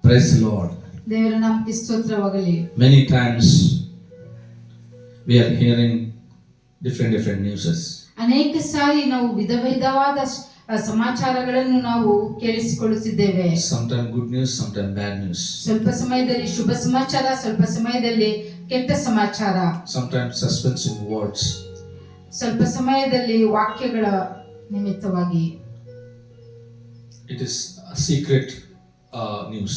Praise the Lord. ದೇವರ ನಾಮಕ್ಕೆ ಸ್ತೋತ್ರವಾಗಲಿ. Many times we are hearing different newses. ಅನೇಕ ಸಾರಿ ನಾವು ವಿಧವಾದ ಸಮಾಚಾರಗಳನ್ನು ನಾವು ಕೇಳಿಸಿಕೊಳ್ಳುತ್ತಿದ್ದೇವೆ. Sometimes good news, sometimes bad news. ಸ್ವಲ್ಪ ಸಮಯದಲ್ಲಿ ಶುಭ ಸಮಾಚಾರ, ಸ್ವಲ್ಪ ಸಮಯದಲ್ಲಿ ಕೆಟ್ಟ ಸಮಾಚಾರ. Sometimes suspenseful words. ಸ್ವಲ್ಪ ಸಮಯದಲ್ಲಿ ವಾಕ್ಯಗಳ ನಿಮಿತ್ತವಾಗಿ. It is a secret news.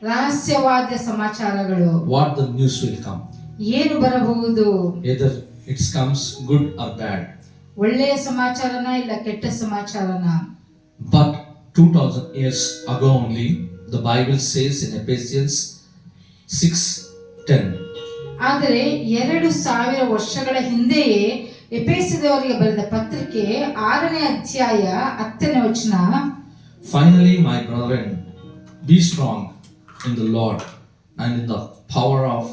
ರಹಸ್ಯವಾದ ಸಮಾಚಾರಗಳು. What the news will come. ಏನು ಬರಬಹುದು? Either it comes good or bad. ಒಳ್ಳೆಯ ಸಮಾಚಾರನ ಇಲ್ಲ ಕೆಟ್ಟ ಸಮಾಚಾರನ. But 2000 years ago only the Bible says in Ephesians 6:10. ಆದರೆ 2000 ವರ್ಷಗಳ ಹಿಂದೆಯೇ ಎಫೆಸದವರಿಗೆ ಬರೆದ ಪತ್ರಿಕೆ 6ನೇ ಅಧ್ಯಾಯ 10ನೇ ವಚನ, Finally, my brethren, be strong in the Lord and in the power of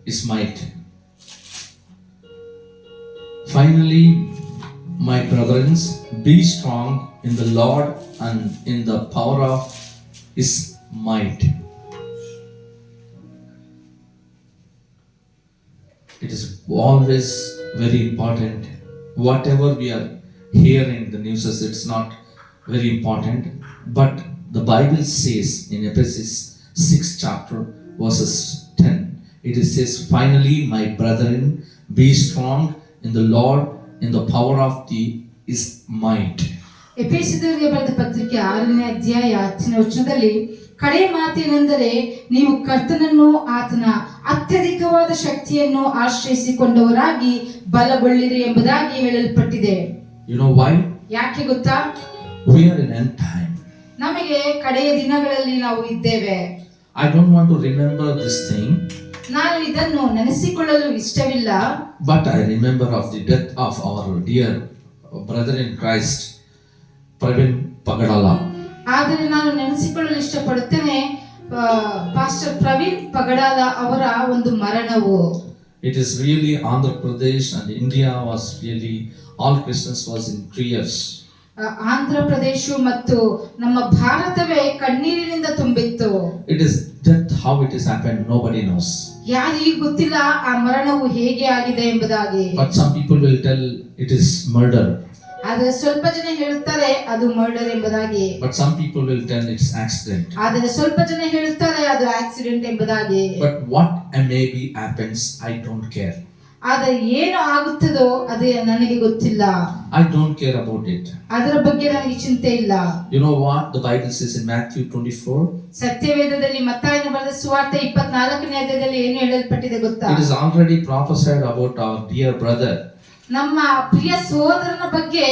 his might. Finally, my brethren, be strong in the Lord and in the power of his might. It is always very important. Whatever we are hearing the news, it's not very important. But the Bible says in Ephesians 6 chapter verses 10, it says, finally, my brethren, be strong in the Lord, in the power of his might. ಎಫೆಸದವರಿಗೆ ಬರೆದ ಪತ್ರಿಕೆ 6ನೇ ಅಧ್ಯಾಯ 10ನೇ ವಚನದಲ್ಲಿ ಕಡೆ ಮಾತೇನೆಂದರೆ, ನೀವು ಕರ್ತನನ್ನು ಆತನ ಅತ್ಯಧಿಕವಾದ ಶಕ್ತಿಯನ್ನು ಆಶ್ರಯಿಸಿಕೊಂಡವರಾಗಿ ಬಲಗೊಳ್ಳಿರಿ ಎಂಬುದಾಗಿ ಹೇಳಲ್ಪಟ್ಟಿದೆ. You know why? ಯಾಕೆ ಗೊತ್ತಾ? We are in end time. ನಮಗೆ ಕಡೆಯ ದಿನಗಳಲ್ಲಿ ನಾವು ಇದ್ದೇವೆ. I don't want to remember this thing. ನಾನು ಇದನ್ನು ನೆನೆಸಿಕೊಳ್ಳಲು ಇಷ್ಟವಿಲ್ಲ. But I remember of the death of our dear brother in Christ, Pravin Pagadala. ಆದರೆ ನಾನು ನೆನೆಸಿಕೊಳ್ಳಲು ಇಷ್ಟಪಡುತ್ತೇನೆ ಪಾಸ್ಟರ್ ಪ್ರವೀಣ್ ಪಗಡಾಲ ಅವರ ಒಂದು ಮರಣವು. It is really Andhra Pradesh and India was really, all Christians was in tears. Andhra Pradesh ಮತ್ತು ನಮ್ಮ ಭಾರತವೇ ಕಣ್ಣೀರಿನಿಂದ ತುಂಬಿತ್ತು. It is death, how it has happened, nobody knows. ಯಾರಿಗೂ ಗೊತ್ತಿಲ್ಲ ಆ ಮರಣವು ಹೇಗೆ ಆಗಿದೆ ಎಂಬುದಾಗಿ. But some people will tell it is murder. ಆದರೆ ಸ್ವಲ್ಪ ಜನ ಹೇಳುತ್ತಾರೆ ಅದು ಮರ್ಡರ್ ಎಂಬುದಾಗಿ. But some people will tell it's accident. ಆದರೆ ಸ್ವಲ್ಪ ಜನ ಹೇಳುತ್ತಾರೆ ಅದು ಆಕ್ಸಿಡೆಂಟ್ ಎಂಬುದಾಗಿ. But what maybe happens, I don't care. ಆದರೆ ಏನು ಆಗುತ್ತದೋ ಅದು ನನಗೆ ಗೊತ್ತಿಲ್ಲ. I don't care about it. ಅದರ ಬಗ್ಗೆ ನನಗೆ ಚಿಂತೆ ಇಲ್ಲ. You know what the Bible says in Matthew 24? ಸತ್ಯವೇದದಲ್ಲಿ ಮತ್ತಾಯನ ಬರೆದ ಸುವಾರ್ತೆ 24ನೇ ಅಧ್ಯಾಯದಲ್ಲಿ ಏನು ಹೇಳಲ್ಪಟ್ಟಿದೆ ಗೊತ್ತಾ? It is already prophesied about our dear brother. ನಮ್ಮ ಪ್ರಿಯ ಸಹೋದರನ ಬಗ್ಗೆ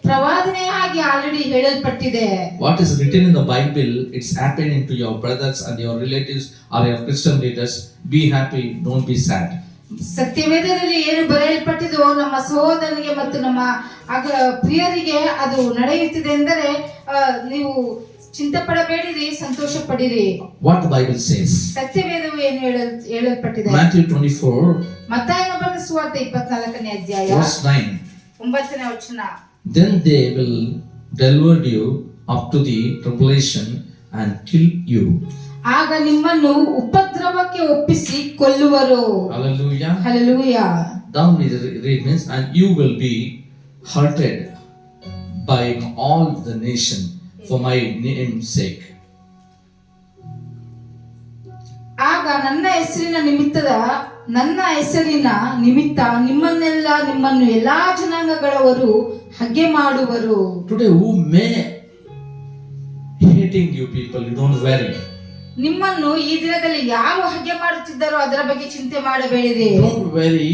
ಪ್ರವಾದನೆಯಾಗಿ already ಹೇಳಲ್ಪಟ್ಟಿದೆ. What is written in the Bible, it's happening to your brothers and your relatives or your Christian leaders. Be happy, don't be sad. ಸತ್ಯವೇದದಲ್ಲಿ ಏನು ಬರೆಯಲ್ಪಟ್ಟಿದೋ ನಮ್ಮ ಸಹೋದರನಿಗೆ ಮತ್ತು ನಮ್ಮ ಪ್ರಿಯರಿಗೆ ಅದು ನಡೆಯುತ್ತಿದೆ ಎಂದರೆ ನೀವು ಚಿಂತೆ ಪಡಬೇಡಿರಿ, ಸಂತೋಷ ಪಡಿರಿ. What the Bible says. ಸತ್ಯವೇದವು ಏನು ಹೇಳಲ್ಪಟ್ಟಿದೆ? Matthew 24. ಮತ್ತಾಯನ ಬರೆದ ಸುವಾರ್ತೆ 24ನೇ ಅಧ್ಯಾಯ verse 9. 9ನೇ ವಚನ. Then they will deliver you up to the tribulation and kill you. ಆಗ ನಿಮ್ಮನ್ನು ಉಪದ್ರವಕ್ಕೆ ಒಪ್ಪಿಸಿ ಕೊಲ್ಲುವರು. Hallelujah. Hallelujah. Down we read means, and you will be hurted by all the nation for my name's sake. ಆಗ ನನ್ನ ಹೆಸರಿನ ನಿಮಿತ್ತ ನಿಮ್ಮನ್ನು ಎಲ್ಲಾ ಜನಾಂಗಗಳವರು ಹಗೆ ಮಾಡುವರು. Today who may hating you people, you don't worry. ನಿಮ್ಮನ್ನು ಈ ದಿನದಲ್ಲಿ ಯಾರು ಹಗೆ ಮಾಡುತ್ತಿದ್ದಾರೋ ಅದರ ಬಗ್ಗೆ ಚಿಂತೆ ಮಾಡಬೇಡಿರಿ. Don't worry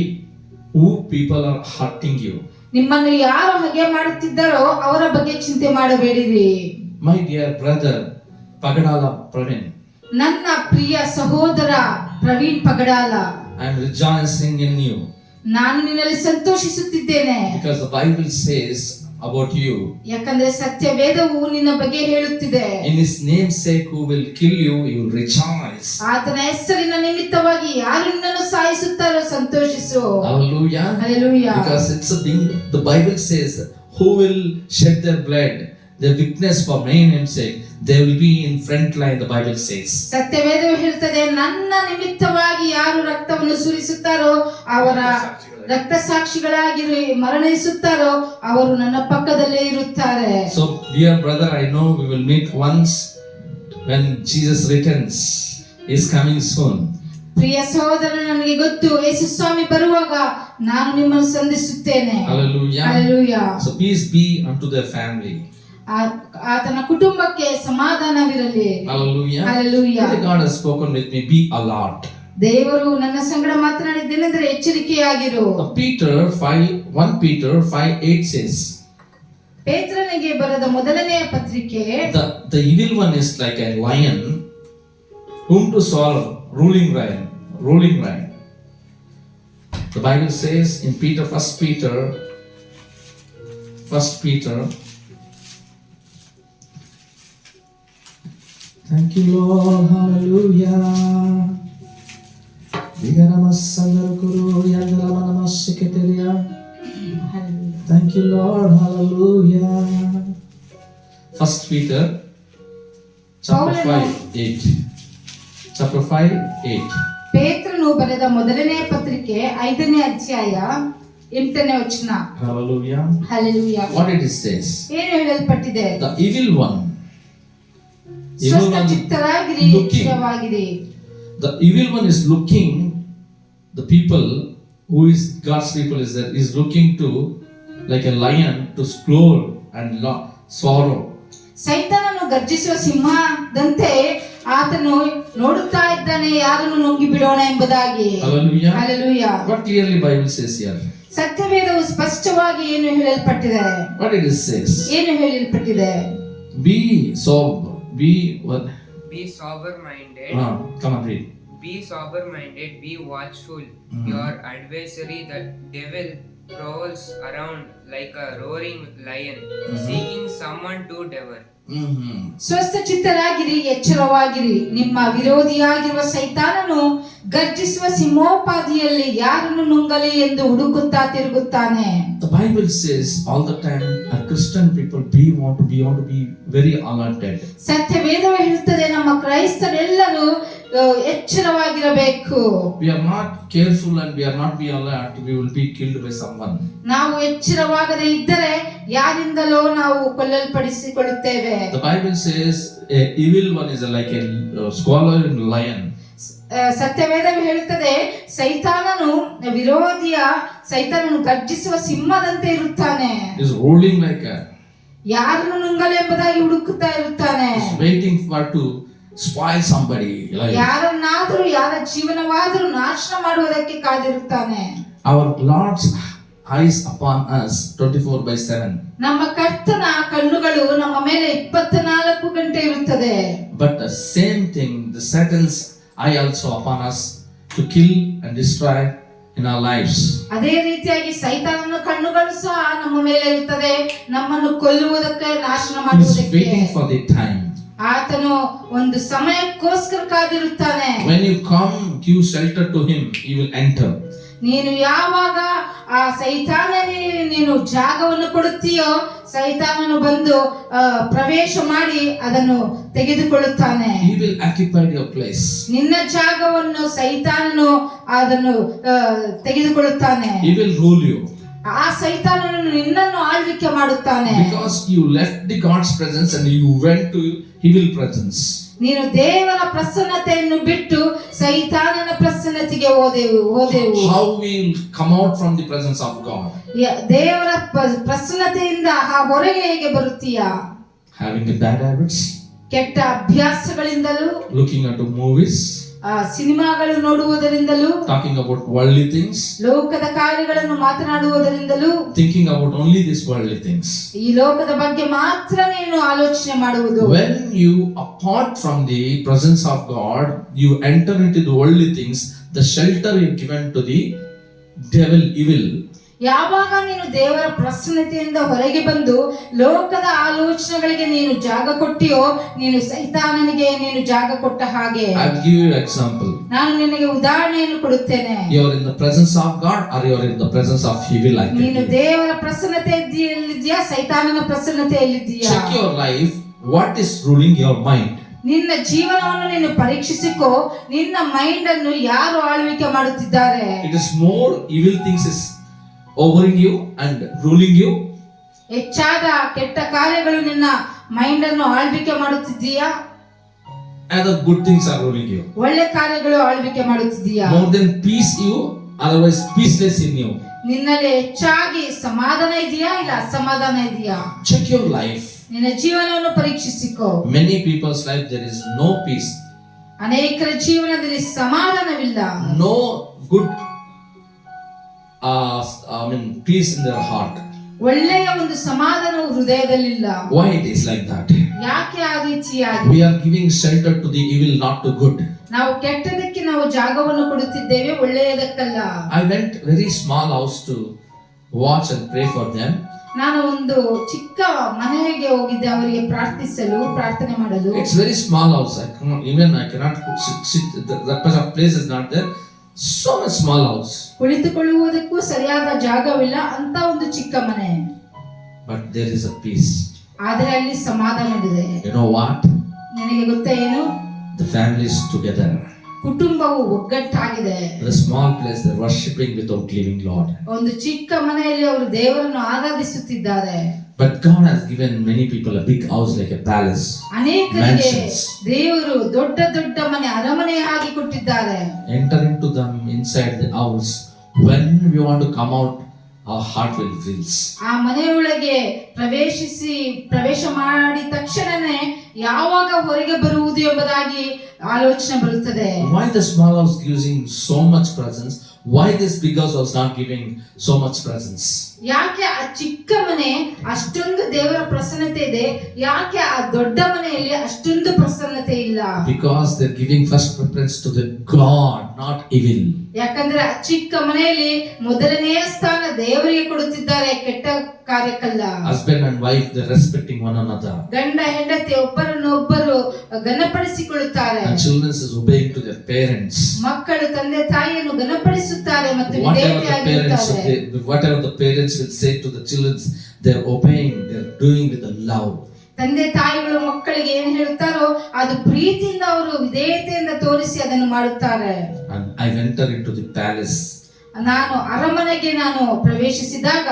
who people are hurting you. ನಿಮ್ಮನ್ನು ಯಾರು ಹಗೆ ಮಾಡುತ್ತಿದ್ದಾರೋ ಅವರ ಬಗ್ಗೆ ಚಿಂತೆ ಮಾಡಬೇಡಿರಿ. My dear brother Pagadala Pravin, ನನ್ನ ಪ್ರಿಯ ಸಹೋದರ Praveen ಪಗಡಾಲ, I am rejoicing in you. ನಾನು ನಿನ್ನಲ್ಲಿ ಸಂತೋಷಿಸುತ್ತಿದ್ದೇನೆ. Because the Bible says about you. ಯಾಕಂದ್ರೆ ಸತ್ಯವೇದವು ನಿನ್ನ ಬಗ್ಗೆ ಹೇಳುತ್ತಿದೆ. In his name's sake who will kill you, you will rejoice. ಆತನ ಹೆಸರಿನ ನಿಮಿತ್ತವಾಗಿ ಯಾರು ನಿನ್ನನ್ನು ಸಾಯಿಸುತ್ತಾರೋ ಸಂತೋಷಿಸು. Hallelujah. Hallelujah. Because it's a thing the Bible says, who will shed their blood, their witness for my name's sake, they will be in front line, the Bible says. ಸತ್ಯವೇದವು ಹೇಳುತ್ತದೆ, ನನ್ನ ನಿಮಿತ್ತವಾಗಿ ಯಾರು ರಕ್ತವನ್ನು ಸುರಿಸುತ್ತಾರೋ, ಅವರ ರಕ್ತ ಸಾಕ್ಷಿಗಳಾಗಿ ಮರಣಿಸುತ್ತಾರೋ ಅವರು ನನ್ನ ಪಕ್ಕದಲ್ಲೇ ಇರುತ್ತಾರೆ. So dear brother, I know we will meet once when Jesus returns. He is coming soon. ಪ್ರಿಯ ಸಹೋದರ, ನನಗೆ ಗೊತ್ತು, ಯೇಸು ಸ್ವಾಮಿ ಬರುವಾಗ ನಾನು ನಿಮ್ಮನ್ನು ಸಂಧಿಸುತ್ತೇನೆ. Hallelujah. Hallelujah. So peace be unto their family. ಆತನ ಕುಟುಂಬಕ್ಕೆ ಸಮಾಧಾನವಿರಲಿ. Hallelujah. Hallelujah. God has spoken with me, be alert. ದೇವರು ನನ್ನ ಸಂಗಡ ಮಾತನಾಡಿದ್ದೇನೆಂದರೆ ಎಚ್ಚರಿಕೆಯಾಗಿರು. 1 Peter 5:8 says, ಪೇತ್ರನಿಗೆ ಬರೆದ ಮೊದಲನೆಯ ಪತ್ರಿಕೆ, the evil one is like a lion whom to swallow, ruling lion. The Bible says in First Peter. Thank you Lord, hallelujah. Thank you Lord, hallelujah. First Peter chapter 5:8. ಪೇತ್ರನು ಬರೆದ ಮೊದಲನೆಯ ಪತ್ರಿಕೆ 5ನೇ ಅಧ್ಯಾಯ 8ನೇ ವಚನ. Hallelujah. Hallelujah. What it says? ಏನು ಹೇಳಲ್ಪಟ್ಟಿದೆ? The evil one. ಸ್ವಸ್ಥಚಿತ್ತರಾಗಿರಿ, ಎಚ್ಚರವಾಗಿರಿ. The evil one is looking, the people who is God's people is looking to like a lion to scold and sorrow. ಸೈತಾನನು ಗರ್ಜಿಸುವ ಸಿಂಹದಂತೆ ಆತನು ನೋಡುತ್ತಾ ಇದ್ದಾನೆ, ಯಾರನ್ನು ನುಂಗಿ ಬಿಡೋಣ ಎಂಬುದಾಗಿ. Hallelujah. Hallelujah. What clearly Bible says here? ಸತ್ಯವೇದವು ಸ್ಪಷ್ಟವಾಗಿ ಏನು ಹೇಳಲ್ಪಟ್ಟಿದೆ? What it says? ಏನು ಹೇಳಲ್ಪಟ್ಟಿದೆ? Be sober. Be sober-minded. Come on, read. Be sober-minded. Be watchful. Your adversary, the devil, prowls around like a roaring lion, seeking someone to devour. ಸ್ವಸ್ಥಚಿತ್ತರಾಗಿರಿ, ಎಚ್ಚರವಾಗಿರಿ. ನಿಮ್ಮ ವಿರೋಧಿಯಾಗಿರುವ ಸೈತಾನನು ಗರ್ಜಿಸುವ ಸಿಂಹೋಪಾದಿಯಲ್ಲಿ ಯಾರನ್ನು ನುಂಗಲಿ ಎಂದು ಹುಡುಕುತ್ತಾ ತಿರುಗುತ್ತಾನೆ. The Bible says all the time, Christian people want to be very alerted. ಸತ್ಯವೇದವು ಹೇಳುತ್ತದೆ, ನಮ್ಮ ಕ್ರೈಸ್ತರೆಲ್ಲರೂ ಎಚ್ಚರವಾಗಿರಬೇಕು. We are not careful and we are not be alert, we will be killed by someone. ನಾವು ಎಚ್ಚರವಾಗದೇ ಇದ್ದರೆ ಯಾರಿಂದಲೋ ನಾವು ಕೊಲ್ಲಲ್ಪಡಿಸಿಕೊಳ್ಳುತ್ತೇವೆ. The Bible says a evil one is like a swallowing lion. ಸತ್ಯವೇದವು ಹೇಳುತ್ತದೆ, ಸೈತಾನನು ಗರ್ಜಿಸುವ ಸಿಂಹದಂತೆ ಇರುತ್ತಾನೆ. Is rolling like a, ಯಾರನ್ನು ನುಂಗಲು ಎಂಬುದಾಗಿ ಹುಡುಕುತ್ತಾ ಇರುತ್ತಾನೆ. waiting for to spoil somebody. ಯಾರನ್ನಾದರೂ, ಯಾರ ಜೀವನವಾದರೂ ನಾಶನ ಮಾಡುವುದಕ್ಕೆ ಕಾದಿರುತ್ತಾನೆ. Our Lord's eyes upon us 24/7. ನಮ್ಮ ಕರ್ತನ ಕಣ್ಣುಗಳು ನಮ್ಮ ಮೇಲೆ 24 ಗಂಟೆ ಇರುತ್ತದೆ. But the same thing, the Satan's eye also upon us to kill and destroy in our lives. ಅದೇ ರೀತಿಯಾಗಿ ಸೈತಾನನ ಕಣ್ಣುಗಳು ಸಹ ನಮ್ಮ ಮೇಲೆ ಇರುತ್ತದೆ, ನಮ್ಮನ್ನು ಕೊಲ್ಲುವುದಕ್ಕೆ, ನಾಶನ ಮಾಡುವುದಕ್ಕೆ. He is waiting for the time. ಆತನು ಒಂದು ಸಮಯಕ್ಕೋಸ್ಕರ ಕಾದಿರುತ್ತಾನೆ. When you come, give shelter to him, he will enter. ನೀನು ಯಾವಾಗ ಆ ಸೈತಾನನಿಗೆ ನೀನು ಜಾಗವನ್ನು ಕೊಡುತ್ತೀಯೋ, ಸೈತಾನನು ಬಂದು ಪ್ರವೇಶ ಮಾಡಿ ಅದನ್ನು ತೆಗೆದುಕೊಳ್ಳುತ್ತಾನೆ. He will occupy your place. ನಿನ್ನ ಜಾಗವನ್ನು ಸೈತಾನನು ಅದನ್ನು ತೆಗೆದುಕೊಳ್ಳುತ್ತಾನೆ. He will rule you. ಆ ಸೈತಾನನು ನಿನ್ನನ್ನು ಆಳ್ವಿಕೆ ಮಾಡುತ್ತಾನೆ. Because you left the God's presence and you went to evil presence. ನೀನು ದೇವರ ಪ್ರಸನ್ನತೆಯನ್ನು ಬಿಟ್ಟು ಸೈತಾನನ ಪ್ರಸನ್ನತೆಗೆ ಹೋದೆವು. How we will come out from the presence of God? ದೇವರ ಪ್ರಸನ್ನತೆಯಿಂದ ಹೊರಗೆ ಹೇಗೆ ಬರುತ್ತೀಯಾ? Having the bad habits, ಕೆಟ್ಟ ಅಭ್ಯಾಸಗಳಿಂದಲೂ, looking at the movies, ಸಿನಿಮಾಗಳು ನೋಡುವುದರಿಂದಲೂ, talking about worldly things, ಲೋಕದ ಕಾರ್ಯಗಳನ್ನು ಮಾತನಾಡುವುದರಿಂದಲೂ, thinking about only these worldly things. ಈ ಲೋಕದ ಬಗ್ಗೆ ಮಾತ್ರ ನೀನು ಆಲೋಚನೆ ಮಾಡುವುದು. When you apart from the presence of God, you enter into the worldly things, the shelter is given to the devil, evil. ಯಾವಾಗ ನೀನು ದೇವರ ಪ್ರಸನ್ನತೆಯಿಂದ ಹೊರಗೆ ಬಂದು ಲೋಕದ ಆಲೋಚನೆಗಳಿಗೆ ನೀನು ಜಾಗ ಕೊಟ್ಟಿಯೋ, ನೀನು ಸೈತಾನನಿಗೆ ನೀನು ಜಾಗ ಕೊಟ್ಟ ಹಾಗೆ. I will give you an example. ನಾನು ನಿನಗೆ ಉದಾಹರಣೆಯನ್ನು ಕೊಡುತ್ತೇನೆ. You are in the presence of God or you are in the presence of evil activity. ನೀನು ದೇವರ ಪ್ರಸನ್ನತೆಯಲ್ಲಿದ್ದೀಯಾ, ಸೈತಾನನ ಪ್ರಸನ್ನತೆಯಲ್ಲಿದ್ದೀಯಾ? Check your life what is ruling your mind? ನಿನ್ನ ಜೀವನವನ್ನು ನೀನು ಪರೀಕ್ಷಿಸಿಕೋ. ನಿನ್ನ ಮೈಂಡ್ ಅನ್ನು ಯಾರು ಆಳ್ವಿಕೆ ಮಾಡುತ್ತಿದ್ದಾರೆ? It is more evil things is overing you and ruling you. ಹೆಚ್ಚಾದ ಕೆಟ್ಟ ಕಾರ್ಯಗಳು ನಿನ್ನ ಮೈಂಡ್ ಅನ್ನು ಆಳ್ವಿಕೆ ಮಾಡುತ್ತಿದ್ದೀಯಾ? Other good things are ruling you. ಒಳ್ಳೆ ಕಾರ್ಯಗಳು ಆಳ್ವಿಕೆ ಮಾಡುತ್ತಿದ್ದೀಯಾ? More than peace you, otherwise peaceless in you. ನಿನ್ನಲ್ಲಿ ಹೆಚ್ಚಾಗಿ ಸಮಾಧಾನ ಇದೆಯಾ ಇಲ್ಲ ಅಸಮಾಧಾನ ಇದೆಯಾ? Check your life. ನಿನ್ನ ಜೀವನವನ್ನು ಪರೀಕ್ಷಿಸಿಕೋ. Many people's life there is no peace. ಅನೇಕರ ಜೀವನದಲ್ಲಿ ಸಮಾಧಾನವಿಲ್ಲ. No good peace in their heart. ಒಳ್ಳೆಯ ಒಂದು ಸಮಾಧಾನವು ಹೃದಯದಲ್ಲಿಲ್ಲ. Why it is like that? ಯಾಕೆ ಆ ರೀತಿಯಾಗಿ? We are giving shelter to the evil, not to good. ನಾವು ಕೆಟ್ಟದಕ್ಕೆ ನಾವು ಜಾಗವನ್ನು ಕೊಡುತ್ತಿದ್ದೇವೆ, ಒಳ್ಳೆಯದಕ್ಕಲ್ಲ. I went very small house to watch and pray for them. ನಾನು ಒಂದು ಚಿಕ್ಕ ಮನೆಗೆ ಹೋಗಿದ್ದೆ ಅವರಿಗೆ ಪ್ರಾರ್ಥನೆ ಮಾಡಲು. It's very small house. I cannot sit. That much of place is not there. So much small house. ಕುಳಿತುಕೊಳ್ಳುವುದಕ್ಕೂ ಸರಿಯಾದ ಜಾಗವಿಲ್ಲ ಅಂತ ಒಂದು ಚಿಕ್ಕ ಮನೆ. But there is a peace. ಆದರೆ ಅಲ್ಲಿ ಸಮಾಧಾನವಿದೆ. You know what? ನಿನಗೆ ಗೊತ್ತಾ ಏನು? The family is together. ಕುಟುಂಬವು ಒಗ್ಗಟ್ಟಾಗಿದೆ. In a small place they're worshipping without leaving Lord. ಒಂದು ಚಿಕ್ಕ ಮನೆಯಲ್ಲಿ ಅವರು ದೇವರನ್ನು ಆರಾಧಿಸುತ್ತಿದ್ದಾರೆ. But God has given many people a big house like a palace. ಅನೇಕರಿಗೆ Mansions. ದೇವರು ದೊಡ್ಡ ದೊಡ್ಡ ಮನೆ, ಅರಮನೆ ಆಗಿ ಕೊಟ್ಟಿದ್ದಾರೆ. Enter into them inside the house. When we want to come out, our heart will fills. ಆ ಮನೆಯೊಳಗೆ ಪ್ರವೇಶ ಮಾಡಿದ ತಕ್ಷಣನೇ ಯಾವಾಗ ಹೊರಗೆ ಬರುವುದು ಎಂಬುದಾಗಿ ಆಲೋಚನೆ ಬರುತ್ತದೆ. Why the small house giving so much presence? Why this big house was not giving so much presence? ಯಾಕೆ ಆ ಚಿಕ್ಕ ಮನೆ ಅಷ್ಟೊಂದು ದೇವರ ಪ್ರಸನ್ನತೆ ಇದೆ, ಯಾಕೆ ಆ ದೊಡ್ಡ ಮನೆಯಲ್ಲಿ ಅಷ್ಟೊಂದು ಪ್ರಸನ್ನತೆ ಇಲ್ಲ? Because they're giving first preference to the God, not evil. ಯಾಕಂದ್ರೆ ಆ ಚಿಕ್ಕ ಮನೆಯಲ್ಲಿ ಮೊದಲನೆಯ ಸ್ಥಾನ ದೇವರಿಗೆ ಕೊಡುತ್ತಿದ್ದಾರೆ, ಕೆಟ್ಟ ಕಾರ್ಯಕ್ಕಲ್ಲ. Husband and wife, they're respecting one another. ಗಂಡ ಹೆಂಡತಿ ಒಬ್ಬರನ್ನೊಬ್ಬರು ಘನಪಡಿಸಿಕೊಳ್ಳುತ್ತಾರೆ. And children is obeying to their parents. ಮಕ್ಕಳು ತಂದೆ ತಾಯಿಯನ್ನು ಘನಪಡಿಸುತ್ತಾರೆ ಮತ್ತು ವಿಧೇಯತೆಯಾಗಿರುತ್ತಾರೆ. Whatever the parents will say to the children, they're obeying, they're doing with the love. ತಂದೆ ತಾಯಿಗಳು ಮಕ್ಕಳಿಗೆ ಏನು ಹೇಳುತ್ತಾರೋ ಅದು ಪ್ರೀತಿಯಿಂದ ಅವರು ವಿಧೇಯತೆಯಿಂದ ತೋರಿಸಿ ಅದನ್ನು ಮಾಡುತ್ತಾರೆ. And I entered into the palace. ನಾನು ಅರಮನೆಗೆ ಪ್ರವೇಶಿಸಿದಾಗ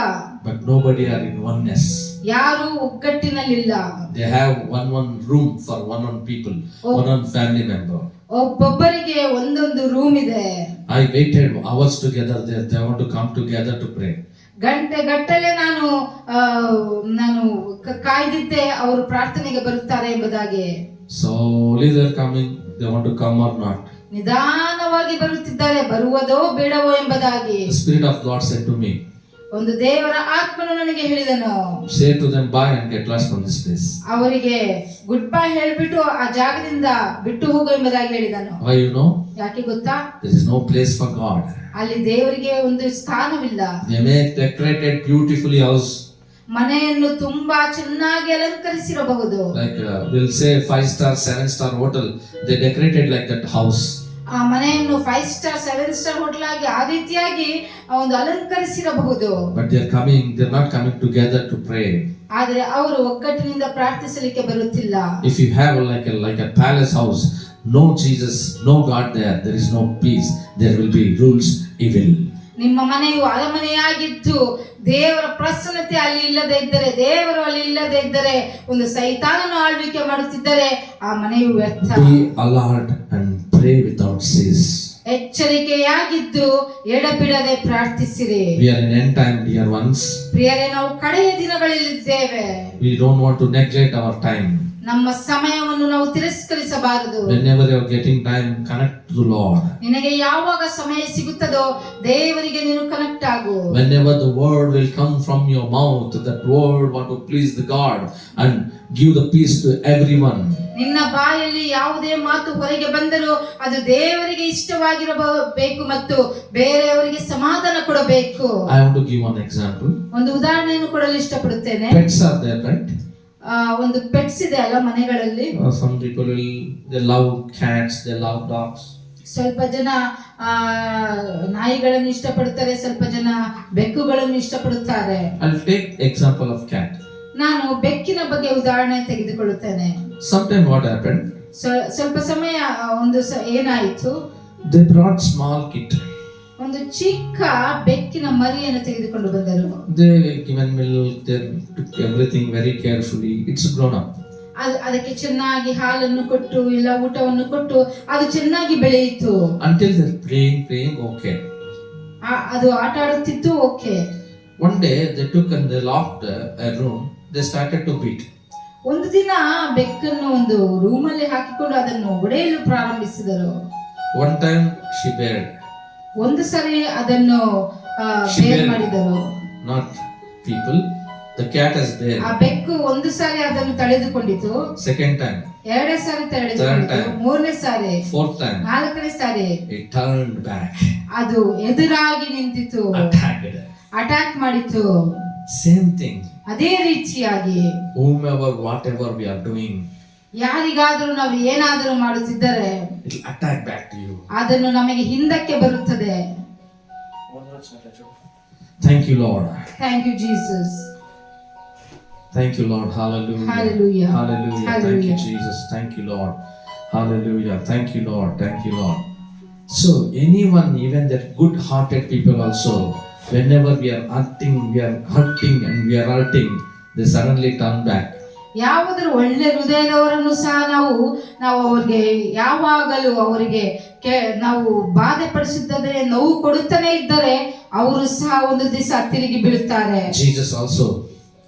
But nobody are in oneness. ಯಾರು ಒಗ್ಗಟ್ಟಿನಲ್ಲಿಲ್ಲ. They have one room for one people, one family member. ಒಬ್ಬೊಬ್ಬರಿಗೆ ಒಂದೊಂದು ರೂಮ್ ಇದೆ. I waited hours together there. They want to come together to pray. ಗಂಟೆಗಟ್ಟಲೆ ನಾನು ಕಾಯ್ದಿದ್ದೆ ಅವರು ಪ್ರಾರ್ಥನೆಗೆ ಬರುತ್ತಾರೆ ಎಂಬುದಾಗಿ. Slowly they're coming. They want to come or not. ನಿಧಾನವಾಗಿ ಬರುತ್ತಿದ್ದಾರೆ, ಬರುವುದೋ ಬೇಡವೋ ಎಂಬುದಾಗಿ. The Spirit of God said to me, ಒಂದು ದೇವರ ಆತ್ಮನು ನನಗೆ ಹೇಳಿದನು, say to them bye and get lost from this place. ಅವರಿಗೆ ಗುಡ್ ಬೈ ಹೇಳಿಬಿಟ್ಟು ಆ ಜಾಗದಿಂದ ಬಿಟ್ಟು ಹೋಗು ಎಂಬುದಾಗಿ ಹೇಳಿದನು. Why you know? ಯಾಕೆ ಗೊತ್ತಾ? There is no place for God. ಅಲ್ಲಿ ದೇವರಿಗೆ ಒಂದು ಸ್ಥಾನವಿಲ್ಲ. They make decorated beautifully house. ಮನೆಯನ್ನು ತುಂಬಾ ಚೆನ್ನಾಗಿ ಅಲಂಕರಿಸಿರಬಹುದು. Like we'll say 5-star 7-star hotel, they decorated like that house. ಆ ಮನೆಯನ್ನು 5 ಸ್ಟಾರ್ 7 ಸ್ಟಾರ್ ಹೋಟೆಲ್ ಆಗಿ ಆ ರೀತಿಯಾಗಿ ಒಂದು ಅಲಂಕರಿಸಿರಬಹುದು. But they're not coming together to pray. ಆದರೆ ಅವರು ಒಗ್ಗಟ್ಟಿನಿಂದ ಪ್ರಾರ್ಥಿಸಲಿಕ್ಕೆ ಬರುತ್ತಿಲ್ಲ. If you have like a palace house, no Jesus, no God there is no peace. There will be rules, evil. ನಿಮ್ಮ ಮನೆಯು ಅರಮನೆಯಾಗಿದ್ದು ದೇವರ ಪ್ರಸನ್ನತೆ ಅಲ್ಲಿ ಇಲ್ಲದೆ ಇದ್ದರೆ, ದೇವರು ಅಲ್ಲಿ ಇಲ್ಲದೆ ಇದ್ದರೆ, ಒಂದು ಸೈತಾನನು ಆಳ್ವಿಕೆ ಮಾಡುತ್ತಿದ್ದರೆ ಆ ಮನೆಯು ವ್ಯರ್ಥ. Be alert and pray without cease. ಎಚ್ಚರಿಕೆಯಾಗಿದ್ದು ಎಡಬಿಡದೆ ಪ್ರಾರ್ಥಿಸಿರಿ. We are in end time, dear ones. ಪ್ರಿಯರೇ, ನಾವು ಕಡೆಯ ದಿನಗಳಲ್ಲಿದ್ದೇವೆ. We don't want to neglect our time. ನಮ್ಮ ಸಮಯವನ್ನು ನಾವು ತಿರಸ್ಕರಿಸಬಾರದು. Whenever you are getting time, connect to the Lord. ನಿನಗೆ ಯಾವಾಗ ಸಮಯ ಸಿಗುತ್ತದೋ ದೇವರಿಗೆ ನೀನು ಕನೆಕ್ಟ್ ಆಗು. Whenever the word will come from your mouth, that word want to please the God and give the peace to everyone. ನಿನ್ನ ಬಾಯಲ್ಲಿ ಯಾವುದೇ ಮಾತು ಹೊರಗೆ ಬಂದರೂ ಅದು ದೇವರಿಗೆ ಇಷ್ಟವಾಗಿರಬೇಕು ಮತ್ತು ಬೇರೆಯವರಿಗೆ ಸಮಾಧಾನ ಕೊಡಬೇಕು. I want to give one example. ಒಂದು ಉದಾಹರಣೆಯನ್ನು ಕೊಡಲು ಇಷ್ಟಪಡುತ್ತೇನೆ. Pets are there, right? ಒಂದು ಪೆಟ್ಸ್ ಇದೆ ಅಲ್ಲ ಮನೆಗಳಲ್ಲಿ. Some people they love cats, they love dogs. ಸ್ವಲ್ಪ ಜನ ನಾಯಿಗಳನ್ನು ಇಷ್ಟಪಡುತ್ತಾರೆ, ಸ್ವಲ್ಪ ಜನ ಬೆಕ್ಕುಗಳನ್ನು ಇಷ್ಟಪಡುತ್ತಾರೆ. I'll take example of cat. ನಾನು ಬೆಕ್ಕಿನ ಬಗ್ಗೆ ಉದಾಹರಣೆ ತೆಗೆದುಕೊಳ್ಳುತ್ತೇನೆ. Sometime what happened? ಸ್ವಲ್ಪ ಸಮಯ ಏನಾಯಿತು, They brought small kid. ಒಂದು ಚಿಕ್ಕ ಬೆಕ್ಕಿನ ಮರಿಯನ್ನು ತೆಗೆದುಕೊಂಡು ಬಂದರು. They given milk, they took everything very carefully. It's grown up. ಅದಕ್ಕೆ ಚೆನ್ನಾಗಿ ಹಾಲನ್ನು ಕೊಟ್ಟು ಇಲ್ಲ ಊಟವನ್ನು ಕೊಟ್ಟು ಅದು ಚೆನ್ನಾಗಿ ಬೆಳೆಯಿತು. Until they're playing, okay. ಅದು ಆಟ ಆಡುತ್ತಿತ್ತು, okay. One day they took and they locked a room. They started to beat. ಒಂದು ದಿನ ಬೆಕ್ಕನ್ನು ಒಂದು ರೂಮಲ್ಲಿ ಹಾಕಿಕೊಂಡು ಅದನ್ನು ಹೊಡೆಯಲು ಪ್ರಾರಂಭಿಸಿದರು. One time she bared. ಒಂದು ಸರಿ ಅದನ್ನು ಬೇರ್ ಮಾಡಿದರು. Not people. The cat has bared. ಆ ಬೆಕ್ಕು ಒಂದು ಸಾರಿ ಅದನ್ನು ತಡೆದುಕೊಂಡಿತು. Second time. ಎರಡನೇ ಸಾರಿ ತಡೆದುಕೊಂಡಿತು. ಮೂರನೇ ಸಾರಿ. Fourth time. ನಾಲ್ಕನೇ ಸಾರಿ. It turned back. ಅದು ಎದುರಾಗಿ ನಿಂತಿತು. Attacked. ಅಟ್ಯಾಕ್ ಮಾಡಿತು. Same thing. ಅದೇ ರೀತಿಯಾಗಿ Whomever, whatever we are doing, ಯಾರಿಗಾದರೂ ನಾವು ಏನಾದರೂ ಮಾಡುತ್ತಿದ್ದರೆ it will attack back to you. ಅದನ್ನು ನಮಗೆ ಹಿಂದಕ್ಕೆ ಬರುತ್ತದೆ. Thank you, Lord. Thank you, Jesus. Thank you, Lord. Hallelujah. Hallelujah. Hallelujah. Thank you, Jesus. Thank you, Lord. Hallelujah. Thank you, Lord. Thank you, Lord. So anyone, even that good-hearted people also, whenever we are hurting and we are hurting, they suddenly turn back. ಯಾವುದಾದ್ರು ಒಳ್ಳೆ ಹೃದಯದವರನ್ನು ಸಹ ನಾವು ಅವರಿಗೆ ಯಾವಾಗಲೂ ಅವರಿಗೆ ನಾವು ಬಾಧೆ ಪಡಿಸಿದ್ದರೆ ನೋವು ಕೊಡುತ್ತಾನೆ ಇದ್ದರೆ ಅವರು ಸಹ ಒಂದು ದಿವಸ ತಿರುಗಿ ಬೀಳುತ್ತಾರೆ. Jesus also,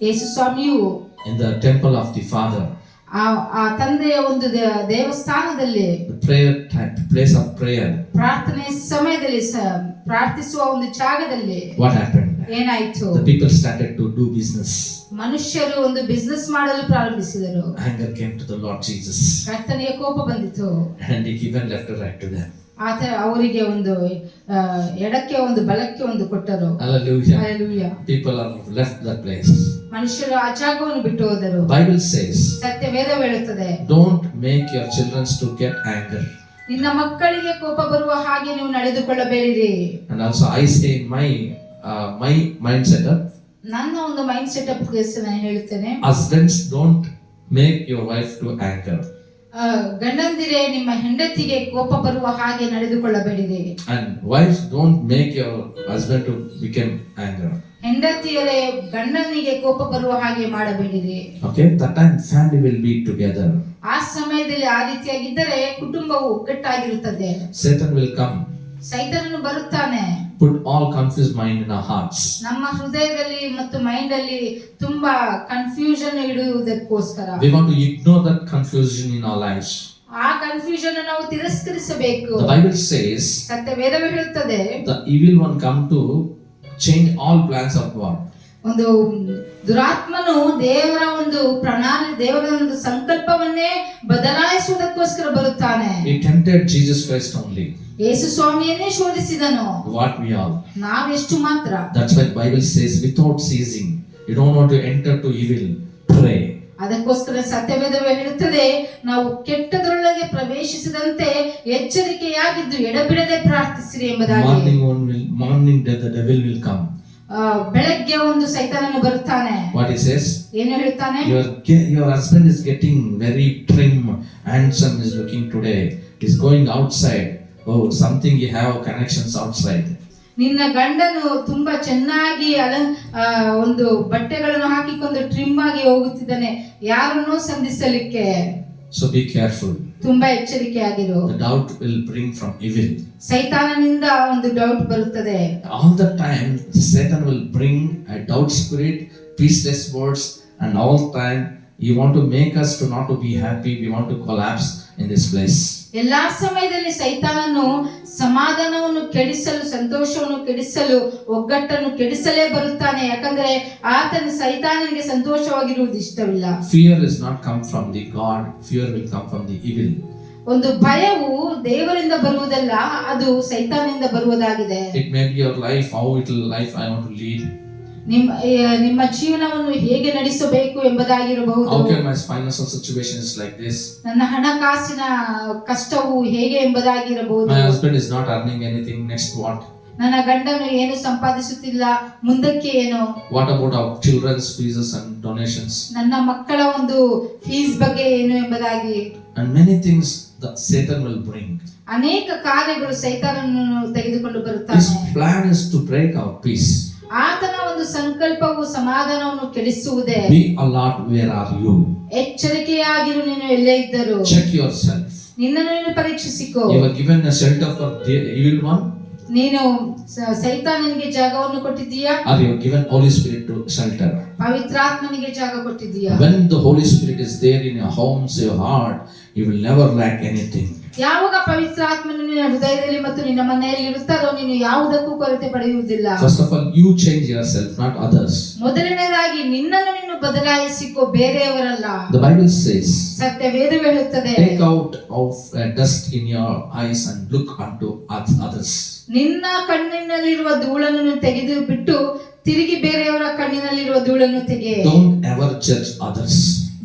Yesu ಸ್ವಾಮಿಯು in the temple of the Father, ಆ ತಂದೆಯ ಒಂದು ದೇವಸ್ಥಾನದಲ್ಲಿ, the prayer time, place of prayer, ಪ್ರಾರ್ಥನೆ ಸಮಯದಲ್ಲಿ ಪ್ರಾರ್ಥಿಸುವ ಒಂದು ಜಾಗದಲ್ಲಿ what happened? ಏನಾಯಿತು? The people started to do business. ಮನುಷ್ಯರು ಒಂದು ಬಿಸಿನೆಸ್ ಮಾಡಲು ಪ್ರಾರಂಭಿಸಿದರು. Anger came to the Lord Jesus. ಕರ್ತನಿಗೆ ಕೋಪ ಬಂದಿತು. And he given left and right to them. ಆತ ಅವರಿಗೆ ಒಂದು ಎಡಕ್ಕೆ ಒಂದು ಬಲಕ್ಕೆ ಒಂದು ಕೊಟ್ಟರು. Hallelujah. Hallelujah. People are left that place. ಮನುಷ್ಯರು ಆ ಜಾಗವನ್ನು ಬಿಟ್ಟು ಹೋದರು. Bible says, ಸತ್ಯ ವೇದ ಹೇಳುತ್ತದೆ, don't make your children to get anger. ನಿನ್ನ ಮಕ್ಕಳಿಗೆ ಕೋಪ ಬರುವ ಹಾಗೆ ನೀವು ನಡೆದುಕೊಳ್ಳಬೇಡಿರಿ. And also I say my mind setup, ನನ್ನ ಒಂದು ಮೈಂಡ್ ಸೆಟಪ್ ನಾನು ಹೇಳುತ್ತೇನೆ, husbands, don't make your wife to anger. ಗಂಡಂದಿರೇ ನಿಮ್ಮ ಹೆಂಡತಿಗೆ ಕೋಪ ಬರುವ ಹಾಗೆ ನಡೆದುಕೊಳ್ಳಬೇಡಿರಿ. And wives, don't make your husband to become anger. ಹೆಂಡತಿಯರೇ ಗಂಡನಿಗೆ ಕೋಪ ಬರುವ ಹಾಗೆ ಮಾಡಬೇಡಿರಿ. Okay, that time family will be together. ಆ ಸಮಯದಲ್ಲಿ ಆ ರೀತಿಯಾಗಿದ್ದರೆ ಕುಟುಂಬವು ಒಗ್ಗಟ್ಟಾಗಿರುತ್ತದೆ. Satan will come, ಸೈತಾನನು ಬರುತ್ತಾನೆ, put all confused mind in our hearts. ನಮ್ಮ ಹೃದಯದಲ್ಲಿ ಮತ್ತು ಮೈಂಡ್ ಅಲ್ಲಿ ತುಂಬಾ confusion ಇಡುವುದಕ್ಕೋಸ್ಕರ We want to ignore that confusion in our lives. ಆ ಕನ್ಫ್ಯೂಷನ್ ನಾವು ತಿರಸ್ಕರಿಸಬೇಕು. The Bible says, ಸತ್ಯ ವೇದವು ಹೇಳುತ್ತದೆ, the evil one come to change all plans of God. ಒಂದು ದುರಾತ್ಮನು ದೇವರ ಒಂದು ಪ್ರಣಾಳಿ, ದೇವರ ಒಂದು ಸಂಕಲ್ಪವನ್ನೇ ಬದಲಾಯಿಸುವುದಕ್ಕೋಸ್ಕರ ಬರುತ್ತಾನೆ. He tempted Jesus Christ only. Yesu ಸ್ವಾಮಿಯನ್ನೇ ಶೋಧಿಸಿದನು. What we all. ನಾವೆಷ್ಟು ಮಾತ್ರ. That's why the Bible says, without ceasing, you don't want to enter to evil, pray. ಅದಕ್ಕೋಸ್ಕರ ಸತ್ಯವೇದವೇ ಹೇಳುತ್ತದೆ, ನಾವು ಕೆಟ್ಟದರೊಳಗೆ ಪ್ರವೇಶಿಸದಂತೆ ಎಚ್ಚರಿಕೆಯಾಗಿದ್ದು ಎಡಬಿಡದೆ ಪ್ರಾರ್ಥಿಸಿರಿ ಎಂಬುದಾಗಿ. Morning the devil will come. ಬೆಳಗ್ಗೆ ಒಂದು ಸೈತಾನನು ಬರುತ್ತಾನೆ. What he says? ಏನು ಹೇಳ್ತಾನೆ? Your husband is getting very trim, handsome is looking today. He's going outside. Oh, something you have connections outside. ನಿನ್ನ ಗಂಡನು ತುಂಬಾ ಚೆನ್ನಾಗಿ ಒಂದು ಬಟ್ಟೆಗಳನ್ನು ಹಾಕಿಕೊಂಡು ಟ್ರಿಮ್ ಆಗಿ ಹೋಗುತ್ತಿದ್ದಾನೆ, ಯಾರನ್ನೋ ಸಂಧಿಸಲಿಕ್ಕೆ. So be careful. ತುಂಬಾ ಎಚ್ಚರಿಕೆಯಾಗಿರು. The doubt will bring from evil. ಸೈತಾನನಿಂದ ಒಂದು ಡೌಟ್ ಬರುತ್ತದೆ. All the time Satan will bring a doubt spirit, peaceless words, and all time he want to make us to not to be happy. We want to collapse in this place. ಎಲ್ಲಾ ಸಮಯದಲ್ಲಿ ಸೈತಾನನು ಸಮಾಧಾನವನ್ನು ಕೆಡಿಸಲು, ಸಂತೋಷವನ್ನು ಕೆಡಿಸಲು, ಒಗ್ಗಟ್ಟನ್ನು ಕೆಡಿಸಲೇ ಬರುತ್ತಾನೆ. ಯಾಕಂದ್ರೆ ಆತನ ಸೈತಾನನಿಗೆ ಸಂತೋಷವಾಗಿರುವುದು ಇಷ್ಟವಿಲ್ಲ. Fear is not come from the God. Fear will come from the evil. ಒಂದು ಭಯವು ದೇವರಿಂದ ಬರುವುದಲ್ಲ, ಅದು ಸೈತಾನನಿಂದ ಬರುವುದಾಗಿದೆ. It may be your life, how little life I want to lead. ನಿಮ್ಮ ಜೀವನವನ್ನು ಹೇಗೆ ನಡೆಸಬೇಕು ಎಂಬುದಾಗಿರಬಹುದು. How can my financial situation is like this? ನನ್ನ ಹಣಕಾಸಿನ ಕಷ್ಟವು ಹೇಗೆ ಎಂಬುದಾಗಿರಬಹುದು. My husband is not earning anything. Next what? ನನ್ನ ಗಂಡನು ಏನು ಸಂಪಾದಿಸುತ್ತಿಲ್ಲ, ಮುಂದಕ್ಕೆ ಏನು? What about our children's fees and donations? ನನ್ನ ಮಕ್ಕಳ ಒಂದು ಫೀಸ್ ಬಗ್ಗೆ ಏನು ಎಂಬುದಾಗಿ And many things that Satan will bring. ಅನೇಕ ಕಾರ್ಯಗಳು ಸೈತಾನನನ್ನು ತೆಗೆದುಕೊಂಡು His ಬರುತ್ತಾನೆ. plan is to break our peace. ಆತನ ಒಂದು ಸಂಕಲ್ಪವು ಸಮಾಧಾನವನ್ನು ಕೆಡಿಸುವುದೇ. Be alert, where are you? ಎಚ್ಚರಿಕೆಯಾಗಿರು, ನೀನು ಎಲ್ಲೇ ಇದ್ದರು. Check yourself. ನಿನ್ನನ್ನು ನೀನು ಪರೀಕ್ಷಿಸಿಕೋ. You were given a shelter for the evil one, ನೀನು ಸೈತಾನನಿಗೆ ಜಾಗವನ್ನು ಕೊಟ್ಟಿದ್ದೀಯಾ? or you were given Holy Spirit to shelter? ಪವಿತ್ರಾತ್ಮನಿಗೆ ಜಾಗ ಕೊಟ್ಟಿದ್ದೀಯಾ? When the Holy Spirit is there in your homes, your heart, you will never lack anything. ಯಾವಾಗ ಪವಿತ್ರಾತ್ಮನು ನಿನ್ನ ಹೃದಯದಲ್ಲಿ ಮತ್ತು ನಿನ್ನ ಮನೆಯಲ್ಲಿ ಇರುತ್ತಾರೋ, ನೀನು ಯಾವುದಕ್ಕೂ ಕೊರತೆ ಪಡೆಯುವುದಿಲ್ಲ. First of all, you change yourself, not others. ಮೊದಲನೇದಾಗಿ ನಿನ್ನನ್ನು ನೀನು ಬದಲಾಯಿಸಿಕೋ, ಬೇರೆಯವರಲ್ಲ. The Bible says, ಸತ್ಯವೇದವು ಹೇಳುತ್ತದೆ, take out of dust in your eyes and look unto others. ನಿನ್ನ ಕಣ್ಣಿನಲ್ಲಿರುವ ಧೂಳನ್ನು ನೀನು ತೆಗೆದು ಬಿಟ್ಟು ತಿರುಗಿ ಬೇರೆಯವರ ಕಣ್ಣಿನಲ್ಲಿರುವ ಧೂಳನ್ನು ತೆಗೆ. Don't ever judge others.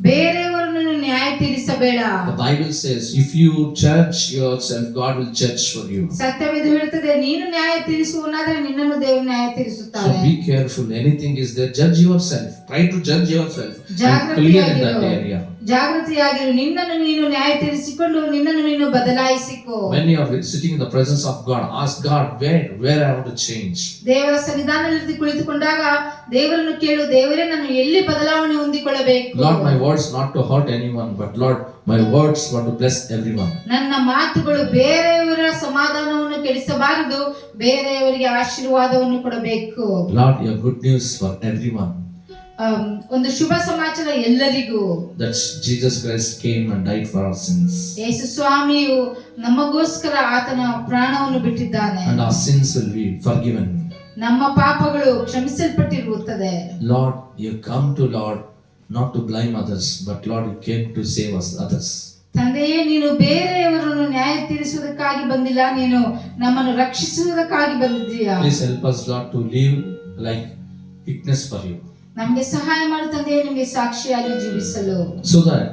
ಬೇರೆಯವರನ್ನು ನೀನು ನ್ಯಾಯ ತೀರಿಸಬೇಡ. The Bible says, if you judge yourself, God will judge for you. ಸತ್ಯವೇದ ಹೇಳುತ್ತದೆ, ನೀನು ನ್ಯಾಯ ತೀರಿಸುವನಾದರೆ ನಿನ್ನನ್ನು ದೇವರು ನ್ಯಾಯ So ತೀರಿಸುತ್ತಾನೆ. be careful. Anything is there, judge yourself. Try to judge yourself. And clear in that area. ಜಾಗೃತಿಯಾಗಿರು, ನಿನ್ನನ್ನು ನೀನು ನ್ಯಾಯ ತೀರಿಸಿಕೊಂಡು ನಿನ್ನನ್ನು ನೀನು ಬದಲಾಯಿಸಿಕೋ. When you are sitting in the presence of God, ask God, where I want to change. ದೇವರ ಸನ್ನಿಧಾನದಲ್ಲಿ ಕುಳಿತುಕೊಂಡಾಗ ದೇವರನ್ನು ಕೇಳು, ದೇವರೇ ನಾನು ಎಲ್ಲಿ ಬದಲಾವಣೆ ಹೊಂದಿಕೊಳ್ಳಬೇಕು? Lord, my words not to hurt anyone, but Lord, my words want to bless everyone. ನನ್ನ ಮಾತುಗಳು ಬೇರೆಯವರ ಸಮಾಧಾನವನ್ನು ಕೆಡಿಸಬಾರದು, ಬೇರೆಯವರಿಗೆ ಆಶೀರ್ವಾದವನ್ನು ಕೊಡಬೇಕು. Lord, your good news for everyone. ಒಂದು ಶುಭ ಸಮಾಚಾರ ಎಲ್ಲರಿಗೂ. That Jesus Christ came and died for our sins. ಯೇಸು ಸ್ವಾಮಿಯು ನಮಗೋಸ್ಕರ ಆತನ ಪ್ರಾಣವನ್ನು ಬಿಟ್ಟಿದ್ದಾನೆ. And our sins will be forgiven. ನಮ್ಮ ಪಾಪಗಳು ಕ್ಷಮಿಸಲ್ಪಟ್ಟಿರುತ್ತದೆ. Lord, you come to Lord not to blame others, but Lord, you came to save us others. ತಂದೆಯೇ, ನೀನು ಬೇರೆಯವರನ್ನು ನ್ಯಾಯ ತೀರಿಸುವುದಕ್ಕಾಗಿ ಬಂದಿಲ್ಲ, ನೀನು ನಮ್ಮನ್ನು ರಕ್ಷಿಸುವುದಕ್ಕಾಗಿ ಬಂದಿದ್ದೀಯಾ. Please help us, Lord, to live like witness for you. ನಮಗೆ ಸಹಾಯ ಮಾಡು ತಂದೆಯೇ, ನಿಮಗೆ ಸಾಕ್ಷಿಯಾಗಿ ಜೀವಿಸಲು. So that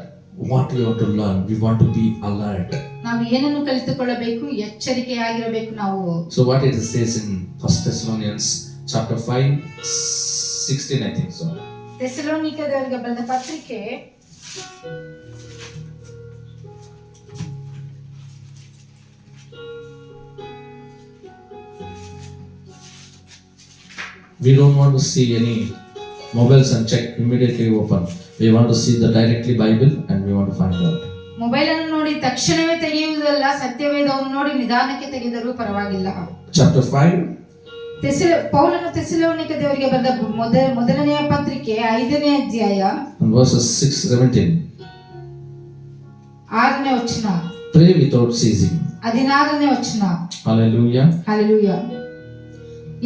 what we want to learn, we want to be alert. ನಾವು ಏನನ್ನು ಕಲಿತುಕೊಳ್ಳಬೇಕು? ಎಚ್ಚರಿಕೆಯಾಗಿರಬೇಕು ನಾವು. So what it says in 1 Thessalonians chapter 5:16, I think so. ಥೆಸಲೋನಿಕದವರಿಗೆ ಬರೆದ ಪತ್ರಿಕೆ We don't want to see any mobiles and check immediately open. We want to see the directly Bible and we want to find out. Mobile ಅನ್ನು ನೋಡಿ ತಕ್ಷಣವೇ ತೆಗೆಯುವುದಲ್ಲ, ಸತ್ಯವೇದವನ್ನು ನೋಡಿ ನಿಧಾನಕ್ಕೆ ತೆಗೆದರೂ ಪರವಾಗಿಲ್ಲ. Chapter 5. ಪೌಲನು ಥೆಸಲೋನಿಕದವರಿಗೆ ಬರೆದ ಮೊದಲನೆಯ ಪತ್ರಿಕೆ 5ನೇ ಅಧ್ಯಾಯ And verses 6-17. 6ನೇ ವಚನ. Pray without ceasing. 16ನೇ ವಚನ. Hallelujah. ಹಲ್ಲೆಲೂಯಾ.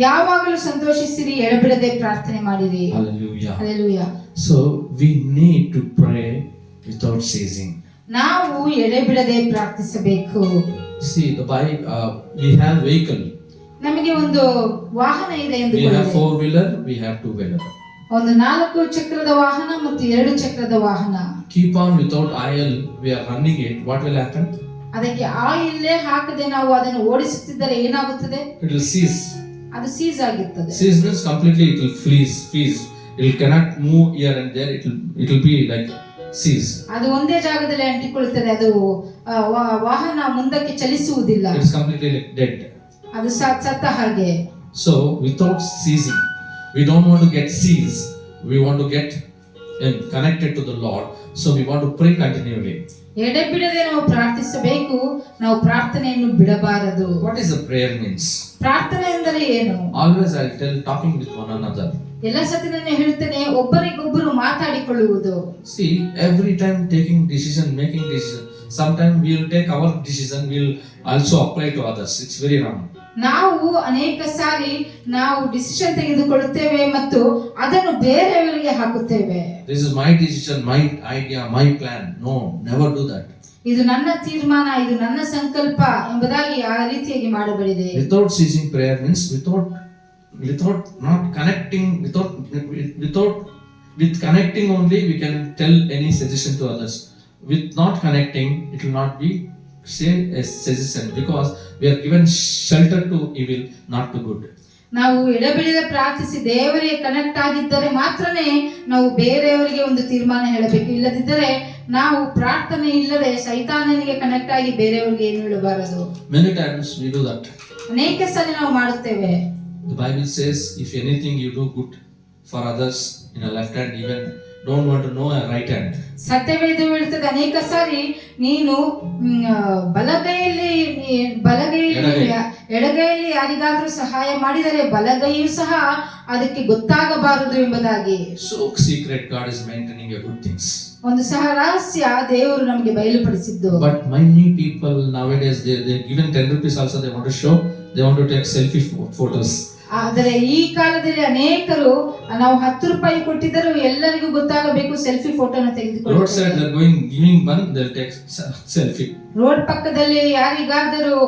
ಯಾವಾಗಲೂ ಸಂತೋಷಿಸಿರಿ, ಎಡಬಿಡದೆ ಪ್ರಾರ್ಥನೆ ಮಾಡಿರಿ. Hallelujah. Hallelujah. So we need to pray without ceasing. ನಾವು ಎಡೆಬಿಡದೆ ಪ್ರಾರ್ಥಿಸಬೇಕು. See, the Bible, we have vehicle. ನಮಗೆ ಒಂದು ವಾಹನ ಇದೆ ಎಂದು We have 4-wheeler, we have 2-wheeler. ಒಂದು 4 ಚಕ್ರದ ವಾಹನ ಮತ್ತು 2 ಚಕ್ರದ ವಾಹನ. Keep on without oil, we are running it. What will happen? ಅದಕ್ಕೆ ಆಯಿಲ್ಲೇ ಹಾಕದೆ ನಾವು ಅದನ್ನು ಓಡಿಸುತ್ತಿದ್ದರೆ ಏನಾಗುತ್ತದೆ? It will cease. ಅದು ಸೀಸ್ ಆಗಿರ್ತದೆ. Cease means completely it will freeze. It cannot move here and there. It will be like cease. ಅದು ಒಂದೇ ಜಾಗದಲ್ಲಿ ಅಂಟಿಕೊಳ್ಳುತ್ತದೆ. ಅದು ವಾಹನ ಮುಂದಕ್ಕೆ ಚಲಿಸುವುದಿಲ್ಲ. It is completely like dead. ಅದು ಸತ್ತ ಹಾಗೆ. So without ceasing, we don't want to get seized. We want to get connected to the Lord. So we want to pray continually. ಎಡೆಬಿಡದೆ ನಾವು ಪ್ರಾರ್ಥಿಸಬೇಕು. ನಾವು ಪ್ರಾರ್ಥನೆಯನ್ನು ಬಿಡಬಾರದು. What is the prayer means? ಪ್ರಾರ್ಥನೆ ಎಂದರೆ ಏನು? Always I'll tell, talking with one another. ಎಲ್ಲ ಸತಿ ನಾನು ಹೇಳ್ತೇನೆ, ಒಬ್ಬರಿಗೊಬ್ಬರು ಮಾತಾಡಿಕೊಳ್ಳುವುದು. See, every time making decision. Sometimes we will take our decision, we will also apply to others. It's very wrong. ನಾವು ಅನೇಕ ಸಾರಿ ನಾವು ಡಿಸಿಷನ್ ತೆಗೆದುಕೊಳ್ಳುತ್ತೇವೆ ಮತ್ತು ಅದನ್ನು ಬೇರೆಯವರಿಗೆ ಹಾಕುತ್ತೇವೆ. This is my decision, my idea, my plan. No, never do that. ಇದು ನನ್ನ ತೀರ್ಮಾನ, ಇದು ನನ್ನ ಸಂಕಲ್ಪ ಎಂಬುದಾಗಿ ಆ ರೀತಿಯಾಗಿ ಮಾಡಬೇಡಿದೆ. Without ceasing prayer means without not connecting, with connecting only we can tell any suggestion to others. With not connecting, it will not be says and because we are given shelter to evil, not to good. ನಾವು ಎಡಬಿಡದೆ ಪ್ರಾರ್ಥಿಸಿ ದೇವರಿಗೆ connect ಆಗಿದ್ದರೆ ಮಾತ್ರನೇ ನಾವು ಬೇರೆಯವರಿಗೆ ಒಂದು ತೀರ್ಮಾನ ಹೇಳಬೇಕು. ಇಲ್ಲದಿದ್ದರೆ ನಾವು ಪ್ರಾರ್ಥನೆ ಇಲ್ಲದೆ ಸೈತಾನನಿಗೆ ಕನೆಕ್ಟ್ ಆಗಿ ಬೇರೆಯವರಿಗೆ ಏನು ಹೇಳಬಾರದು. Many times we do that. ಅನೇಕ ಸಲ ನಾವು ಮಾಡುತ್ತೇವೆ. The Bible says, if anything you do good for others in a left hand, even don't want to know a right hand. ಸತ್ಯವೇದ ಹೇಳುತ್ತದೆ ಅನೇಕ ಸಾರಿ ನೀನು ಎಡಗೈಯಲ್ಲಿ ಯಾರಿಗಾದ್ರೂ ಸಹಾಯ ಮಾಡಿದರೆ ಬಲಗೈಯೂ ಸಹ ಅದಕ್ಕೆ ಗೊತ್ತಾಗಬಾರದು ಎಂಬುದಾಗಿ. So secret God is maintaining your good things. ಒಂದು ಸಹ ರಹಸ್ಯ ದೇವರು ನಮಗೆ ಬಯಲುಪಡಿಸಿದ್ದು. But many people nowadays they given 10 rupees also they want to show, they want to take selfie photos. ಆದರೆ ಈ ಕಾಲದಲ್ಲಿ ಅನೇಕರು ನಾವು 10 ರೂಪಾಯಿ ಕೊಟ್ಟಿದ್ದರೂ ಎಲ್ಲರಿಗೂ ಗೊತ್ತಾಗಬೇಕು ಸೆಲ್ಫಿ ಫೋಟೋನ ತೆಗೆದುಕೊಳ್ಳುತ್ತಾರೆ. Road side they are going giving one, they'll take selfie. Road ಪಕ್ಕದಲ್ಲಿ ಯಾರಿಗಾದರೂ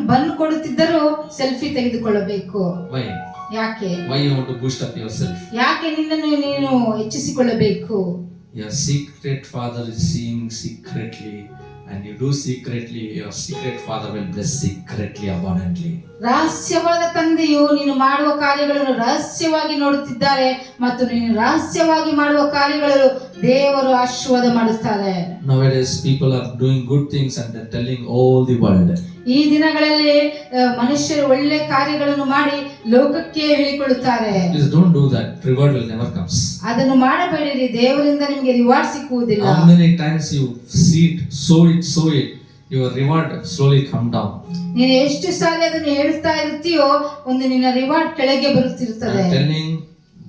ಬನ್ ಕೊಡುತ್ತಿದ್ದರೂ ಸೆಲ್ಫಿ ತೆಗೆದುಕೊಳ್ಳಬೇಕು. Why? ಯಾಕೆ? Why you want to boost up yourself? ಯಾಕೆ ನಿನ್ನನ್ನು ನೀನು ಹೆಚ್ಚಿಸಿಕೊಳ್ಳಬೇಕು? Your secret father is seeing secretly, and you do secretly, your secret father will bless secretly abundantly. ರಹಸ್ಯವಾದ ತಂದೆಯು ನೀನು ಮಾಡುವ ಕಾರ್ಯಗಳನ್ನು ರಹಸ್ಯವಾಗಿ ನೋಡುತ್ತಿದ್ದಾರೆ ಮತ್ತು ನೀನು ರಹಸ್ಯವಾಗಿ ಮಾಡುವ ಕಾರ್ಯಗಳು ದೇವರು ಆಶೀರ್ವಾದ ಮಾಡುತ್ತಾರೆ. Nowadays people are doing good things and they're telling all the world. ಈ ದಿನಗಳಲ್ಲಿ ಮನುಷ್ಯರು ಒಳ್ಳೆ ಕಾರ್ಯಗಳನ್ನು ಮಾಡಿ ಲೋಕಕ್ಕೆ ಹೇಳಿಕೊಳ್ಳುತ್ತಾರೆ. Please don't do that. Reward will never comes. ಅದನ್ನು ಮಾಡಬೇಡಿರಿ, ದೇವರಿಂದ ನಿಮಗೆ ರಿವಾರ್ಡ್ ಸಿಕ್ಕುವುದಿಲ್ಲ. How many times you see it, sow it, your reward slowly come down. ನೀನು ಎಷ್ಟು ಸಾರಿ ಅದನ್ನು ಹೇಳುತ್ತಾ ಇರುತ್ತೀಯೋ ಒಂದು ನಿನ್ನ ರಿವಾರ್ಡ್ ಕೆಳಗೆ ಬರುತ್ತಿರುತ್ತದೆ. I'm telling,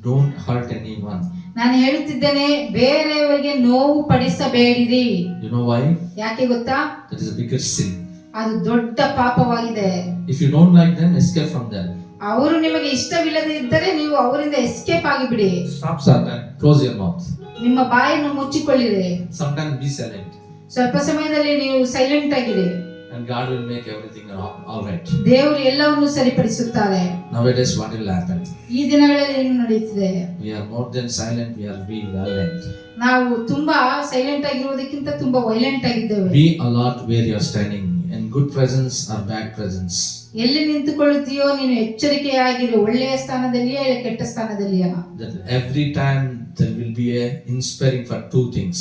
don't hurt anyone. ನಾನು ಹೇಳುತ್ತಿದ್ದೇನೆ, ಬೇರೆಯವರಿಗೆ ನೋವು ಪಡಿಸಬೇಡಿರಿ. You know why? ಯಾಕೆ ಗೊತ್ತಾ? That is a bigger sin. ಅದು ದೊಡ್ಡ ಪಾಪವಾಗಿದೆ. If you don't like them, escape from them. ಅವರು ನಿಮಗೆ ಇಷ್ಟವಿಲ್ಲದೆ ಇದ್ದರೆ ನೀವು ಅವರಿಂದ escape ಆಗಿಬಿಡಿ. Stop sometimes. Close your mouth. ನಿಮ್ಮ ಬಾಯನ್ನು ಮುಚ್ಚಿಕೊಳ್ಳಿರಿ. Sometimes be silent. ಸ್ವಲ್ಪ ಸಮಯದಲ್ಲಿ ನೀವು ಸೈಲೆಂಟ್ ಆಗಿರಿ. And God will make everything all right. ದೇವರು ಎಲ್ಲವನ್ನು ಸರಿಪಡಿಸುತ್ತಾರೆ. Nowadays what will happen? ಈ ದಿನಗಳಲ್ಲಿ ಏನು ನಡೆಯುತ್ತಿದೆ? We are more than silent, we are being violent. ನಾವು ತುಂಬಾ ಸೈಲೆಂಟ್ ಆಗಿರುವುದಕ್ಕಿಂತ ತುಂಬಾ ವೈಲೆಂಟ್ ಆಗಿದ್ದೇವೆ. Be alert where you are standing, in good presence or bad presence. ಎಲ್ಲಿ ನಿಂತುಕೊಳ್ಳುತ್ತೀಯೋ ನೀನು ಎಚ್ಚರಿಕೆಯಾಗಿರು, ಒಳ್ಳೆಯ ಸ್ಥಾನದಲ್ಲಿಯಾ ಇಲ್ಲ ಕೆಟ್ಟ ಸ್ಥಾನದಲ್ಲಿಯಾ. That every time there will be a inspiring for two things.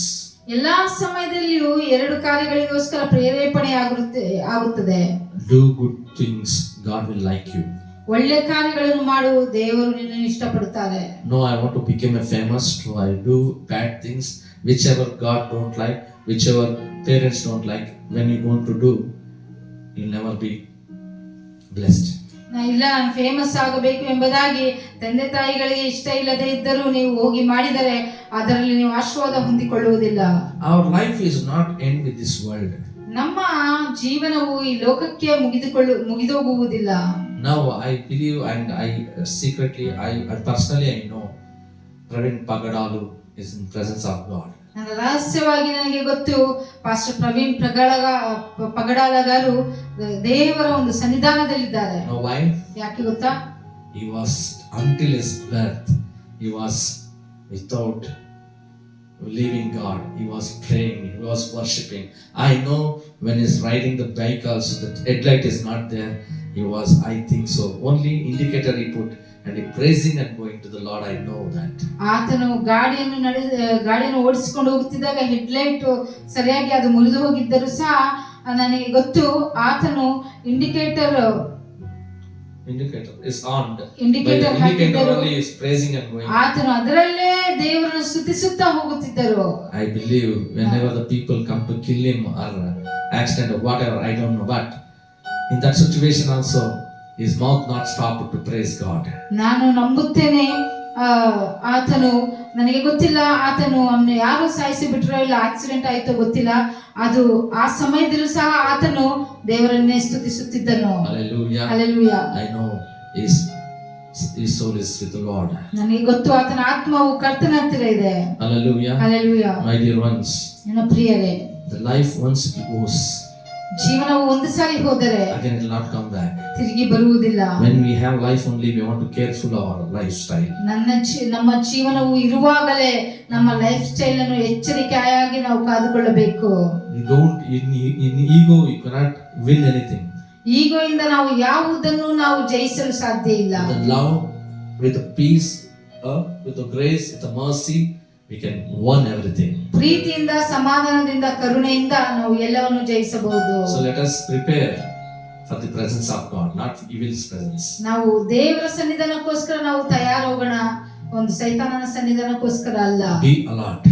ಎಲ್ಲಾ ಸಮಯದಲ್ಲಿಯೂ ಎರಡು ಕಾರ್ಯಗಳಿಗೋಸ್ಕರ ಪ್ರೇರೇಪಣೆ ಆಗುತ್ತದೆ. Do good things, God will like you. ಒಳ್ಳೆ ಕಾರ್ಯಗಳನ್ನು ಮಾಡು, ದೇವರು ನಿನ್ನನ್ನು ಇಷ್ಟಪಡುತ್ತಾರೆ. No, I want to become a famous, so I do bad things, whichever God don't like, whichever parents don't like. When you going to do, you'll never be blessed. ಇಲ್ಲ ನಾನು famous ಆಗಬೇಕು ಎಂಬುದಾಗಿ ತಂದೆ ತಾಯಿಗಳಿಗೆ ಇಷ್ಟ ಇಲ್ಲದೆ ಇದ್ದರೂ ನೀವು ಹೋಗಿ ಮಾಡಿದರೆ ಅದರಲ್ಲಿ ನೀವು ಆಶೀರ್ವಾದ ಹೊಂದಿಕೊಳ್ಳುವುದಿಲ್ಲ. Our life is not end with this world. ನಮ್ಮ ಜೀವನವು ಈ ಲೋಕಕ್ಕೆ ಮುಗಿದೋಗುವುದಿಲ್ಲ. Now I believe and I secretly, I personally I know Praveen Pagadalu is in presence of God. ನನ್ನ ರಹಸ್ಯವಾಗಿ ನನಗೆ ಗೊತ್ತು, ಪಾಸ್ಟರ್ ಪ್ರವೀಣ್ ಪಗಡಾಲಗಾರು ದೇವರ ಒಂದು ಸನ್ನಿಧಾನದಲ್ಲಿದ್ದಾರೆ. Know why? ಯಾಕೆ ಗೊತ್ತಾ? He was, until his birth, he was without believing God. He was praying, he was worshipping. I know when he's riding the bike also, the headlight is not there. He was, I think so, only indicator he put and he praising and going to the Lord. I know that. ಆತನು ಗಾಡಿಯನ್ನು ಓಡಿಸಿಕೊಂಡು ಹೋಗುತ್ತಿದ್ದಾಗ headlight ಸರಿಯಾಗಿ ಅದು ಮುರಿದು ಹೋಗಿದ್ದರೂ ಸಹ ನನಗೆ ಗೊತ್ತು, ಆತನು ಇಂಡಿಕೇಟರ್ is on. ಇಂಡಿಕೇಟರ್ ಹಾಕಿದ್ದರು. only is praising and going. ಆತನು ಅದರಲ್ಲೇ ದೇವರನ್ನು ಸ್ತುತಿಸುತ್ತಾ ಹೋಗುತ್ತಿದ್ದರು. I believe whenever the people come to kill him or accident or whatever, I don't know, but in that situation also his mouth not stopped to praise God. ನಾನು ನಂಬುತ್ತೇನೆ, ಆತನು, ನನಗೆ ಗೊತ್ತಿಲ್ಲ ಆತನು ಯಾರು ಸಾಯಿಸಿ ಬಿಟ್ರೋ ಇಲ್ಲ ಆಕ್ಸಿಡೆಂಟ್ ಆಯ್ತೋ ಗೊತ್ತಿಲ್ಲ, ಅದು ಆ ಸಮಯದಲ್ಲೂ ಸಹ ಆತನು ದೇವರನ್ನೇ ಸ್ತುತಿಸುತ್ತಿದ್ದನು. Hallelujah. Hallelujah. I know his soul is with the Lord. ನನಗೆ ಗೊತ್ತು ಆತನ ಆತ್ಮವು ಕರ್ತನ ಹತ್ತಿರ ಇದೆ. Hallelujah. Hallelujah. My dear ones, ನನ್ನ ಪ್ರಿಯರೇ, the life once goes, ಜೀವನವು ಒಂದು ಸಾರಿ ಹೋದರೆ again it will not come back. ತಿರುಗಿ ಬರುವುದಿಲ್ಲ. When we have life only, we want to careful of our lifestyle. ನಮ್ಮ ಜೀವನವು ಇರುವಾಗಲೇ ನಮ್ಮ ಲೈಫ್ ಸ್ಟೈಲ್ ಅನ್ನು ಎಚ್ಚರಿಕೆಯಾಗಿ ನಾವು ಕಾದುಕೊಳ್ಳಬೇಕು. You don't in ego you cannot win anything. ಈಗೋಯಿಂದ ನಾವು ಯಾವುದನ್ನು ನಾವು ಜಯಿಸಲು ಸಾಧ್ಯ ಇಲ್ಲ. With the love, with the peace, with the grace, with the mercy, we can win everything. ಪ್ರೀತಿಯಿಂದ, ಸಮಾಧಾನದಿಂದ, ಕರುಣೆಯಿಂದ ನಾವು ಎಲ್ಲವನ್ನು ಜಯಿಸಬಹುದು. So let us prepare for the presence of God, not evil's presence. ನಾವು ದೇವರ ಸನ್ನಿಧಾನಕ್ಕೋಸ್ಕರ ನಾವು ತಯಾರಾಗೋಣ, ಒಂದು ಸೈತಾನನ ಸನ್ನಿಧಾನಕ್ಕೋಸ್ಕರ ಅಲ್ಲ. Be alert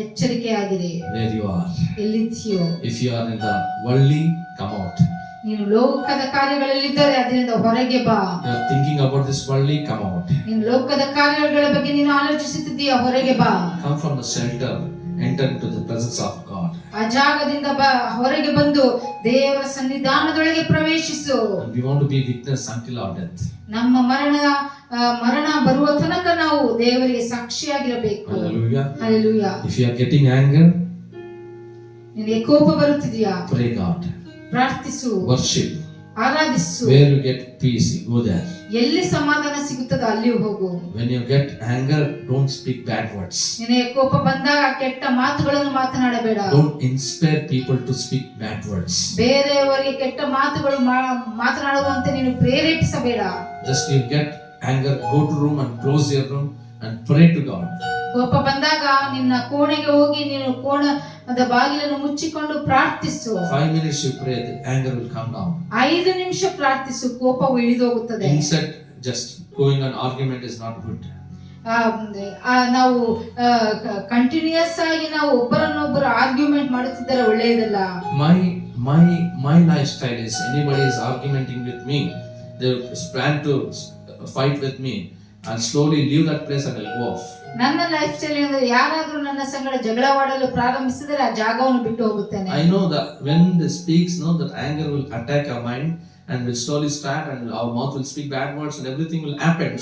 ಎಚ್ಚರಿಕೆಯಾಗಿರಿ where you are. ಎಲ್ಲಿದ್ದೀಯೋ. If you are in the worldly, come out. ನೀನು ಲೋಕದ ಕಾರ್ಯಗಳಲ್ಲಿದ್ದರೆ ಅದರಿಂದ ಹೊರಗೆ ಬಾ. You are thinking about this worldly, come out. ನೀನು ಲೋಕದ ಕಾರ್ಯಗಳ ಬಗ್ಗೆ ನೀನು ಆಲೋಚಿಸುತ್ತಿದ್ದೀಯ, ಹೊರಗೆ ಬಾ. Come from the shelter, enter into the presence of God. ಆ ಜಾಗದಿಂದ ಹೊರಗೆ ಬಂದು ದೇವರ ಸನ್ನಿಧಾನದೊಳಗೆ ಪ್ರವೇಶಿಸು. And we want to be witness until our death. ನಮ್ಮ ಮರಣ ಬರುವ ತನಕ ನಾವು ದೇವರಿಗೆ ಸಾಕ್ಷಿಯಾಗಿರಬೇಕು. Hallelujah. Hallelujah. If you are getting anger, ನಿನಗೆ ಕೋಪ ಬರುತ್ತಿದೆಯಾ, pray God. ಪ್ರಾರ್ಥಿಸು, Worship. ಆರಾಧಿಸು. Where you get peace, you go there. ಎಲ್ಲಿ ಸಮಾಧಾನ ಸಿಗುತ್ತದೋ ಅಲ್ಲಿ ಹೋಗು. When you get anger, don't speak bad words. ನಿನಗೆ ಕೋಪ ಬಂದಾಗ ಕೆಟ್ಟ ಮಾತುಗಳನ್ನು ಮಾತನಾಡಬೇಡ. Don't inspire people to speak bad words. ಬೇರೆಯವರಿಗೆ ಕೆಟ್ಟ ಮಾತುಗಳು ಮಾತನಾಡುವಂತೆ ನೀನು ಪ್ರೇರೇಪಿಸಬೇಡ. Just you get anger, go to room and close your room and pray to God. ಕೋಪ ಬಂದಾಗ ನಿನ್ನ ಕೋಣೆಗೆ ಹೋಗಿ ನೀನು ಕೋಣದ ಬಾಗಿಲನ್ನು ಮುಚ್ಚಿಕೊಂಡು ಪ್ರಾರ್ಥಿಸು. 5 minutes you pray, the anger will come down. 5 ನಿಮಿಷ ಪ್ರಾರ್ಥಿಸು, ಕೋಪವು ಇಳಿದೋಗುತ್ತದೆ. Instead, just going on argument is not good. ನಾವು ಕಂಟಿನ್ಯೂಸ್ ಆಗಿ ನಾವು ಒಬ್ಬರನ್ನೊಬ್ಬರು ಆರ್ಗ್ಯುಮೆಂಟ್ ಮಾಡುತ್ತಿದ್ದರೆ ಒಳ್ಳೆಯದಲ್ಲ. My lifestyle is anybody is argumenting with me, they plan to fight with me and slowly leave that place and I'll go off. ನನ್ನ life style ಅಂದ್ರೆ ಯಾರಾದ್ರೂ ನನ್ನ ಸಂಗಡ ಜಗಳವಾಡಲು ಪ್ರಾರಂಭಿಸಿದರೆ ಆ ಜಾಗವನ್ನು ಬಿಟ್ಟು ಹೋಗುತ್ತೇನೆ. I know that when they speaks, that anger will attack our mind and will slowly start and our mouth will speak bad words and everything will happen.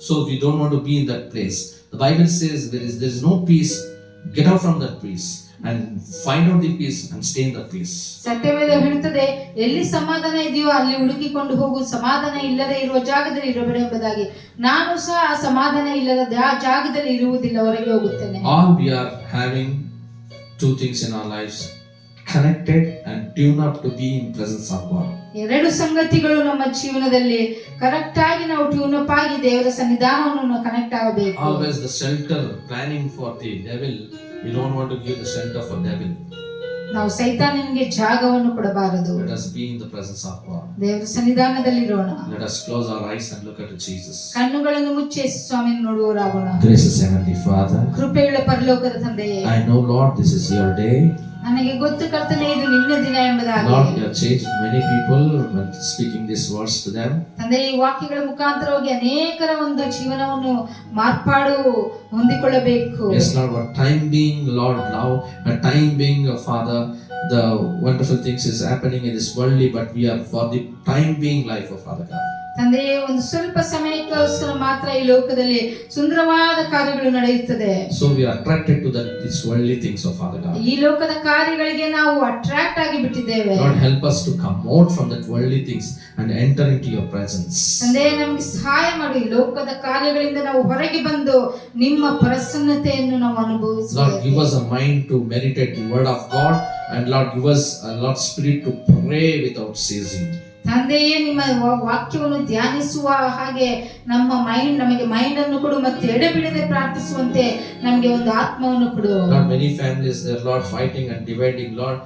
So we don't want to be in that place. The Bible says there is no peace. Get out from that peace and find out the peace and stay in that peace. ಸತ್ಯವೇದ ಹೇಳುತ್ತದೆ, ಎಲ್ಲಿ ಸಮಾಧಾನ ಇದೆಯೋ ಅಲ್ಲಿ ಹುಡುಕಿಕೊಂಡು ಹೋಗು, ಸಮಾಧಾನ ಇಲ್ಲದೆ ಇರುವ ಜಾಗದಲ್ಲಿ ಇರಬೇಡ ಎಂಬುದಾಗಿ. ನಾನು ಸಹ ಸಮಾಧಾನ ಇಲ್ಲದ ಜಾಗದಲ್ಲಿ ಇರುವುದಿಲ್ಲ, ಹೊರಗೆ ಹೋಗುತ್ತೇನೆ. All we are having two things in our lives, connected and tune up to be in presence of God. ಎರಡು ಸಂಗತಿಗಳು ನಮ್ಮ ಜೀವನದಲ್ಲಿ ಕರೆಕ್ಟ್ ಆಗಿ ನಾವು ಟ್ಯೂನ್ ಅಪ್ ಆಗಿ ದೇವರ ಸನ್ನಿಧಾನವನ್ನು ಕನೆಕ್ಟ್ ಆಗಬೇಕು. Always the shelter planning for the devil, we don't want to give the shelter for devil. ನಾವು ಸೈತಾನನಿಗೆ ಜಾಗವನ್ನು ಕೊಡಬಾರದು. Let us be in the presence of God. ದೇವರ ಸನ್ನಿಧಾನದಲ್ಲಿರೋಣ. Let us close our eyes and look at Jesus. ಕಣ್ಣುಗಳನ್ನು ಮುಚ್ಚಿ ಸ್ವಾಮಿಯನ್ನು ನೋಡುವರಾಗೋಣ. Gracious Heavenly Father, ಕೃಪೆಯುಳ್ಳ ಪರಲೋಕದ ತಂದೆಯೇ, I know Lord this is your day. ನನಗೆ ಗೊತ್ತು ಕರ್ತನೇ, ಇದು ನಿನ್ನ ದಿನ ಎಂಬುದಾಗಿ. Lord, you have changed many people when speaking these words to them. ತಂದೆ, ಈ ವಾಕ್ಯಗಳ ಮುಖಾಂತರವಾಗಿ ಅನೇಕರ ಒಂದು ಜೀವನವನ್ನು ಮಾರ್ಪಾಡು ಹೊಂದಿಕೊಳ್ಳಬೇಕು. Yes Lord, what time being Lord now, a time being Father, the wonderful things is happening in this worldly, but we are for the time being life of Father God. ತಂದೆಯೇ, ಒಂದು ಸ್ವಲ್ಪ ಸಮಯಕ್ಕೋಸ್ಕರ ಮಾತ್ರ ಈ ಲೋಕದಲ್ಲಿ ಸುಂದರವಾದ ಕಾರ್ಯಗಳು ನಡೆಯುತ್ತದೆ. So we are attracted to these worldly things of Father God. ಈ ಲೋಕದ ಕಾರ್ಯಗಳಿಗೆ ನಾವು ಅಟ್ರಾಕ್ಟ್ ಆಗಿ ಬಿಟ್ಟಿದ್ದೇವೆ. Lord, help us to come out from that worldly things and enter into your presence. ತಂದೆ, ನಮಗೆ ಸಹಾಯ ಮಾಡಿ ಈ ಲೋಕದ ಕಾರ್ಯಗಳಿಂದ ನಾವು ಹೊರಗೆ ಬಂದು ನಿಮ್ಮ ಪ್ರಸನ್ನತೆಯನ್ನು ನಾವು ಅನುಭವಿಸಬೇಕು. Lord, give us a mind to meditate the word of God, and Lord, give us a Lord spirit to pray without ceasing. ತಂದೆಯೇ, ನಿಮ್ಮ ವಾಕ್ಯವನ್ನು ಧ್ಯಾನಿಸುವ ಹಾಗೆ ನಮಗೆ ಮೈಂಡ್ ಅನ್ನು ಕೊಡು, ಮತ್ತೆ ಎಡೆಬಿಡದೆ ಪ್ರಾರ್ಥಿಸುವಂತೆ ನಮಗೆ ಒಂದು ಆತ್ಮವನ್ನು ಕೊಡು. Lord, many families they are Lord fighting and dividing. Lord,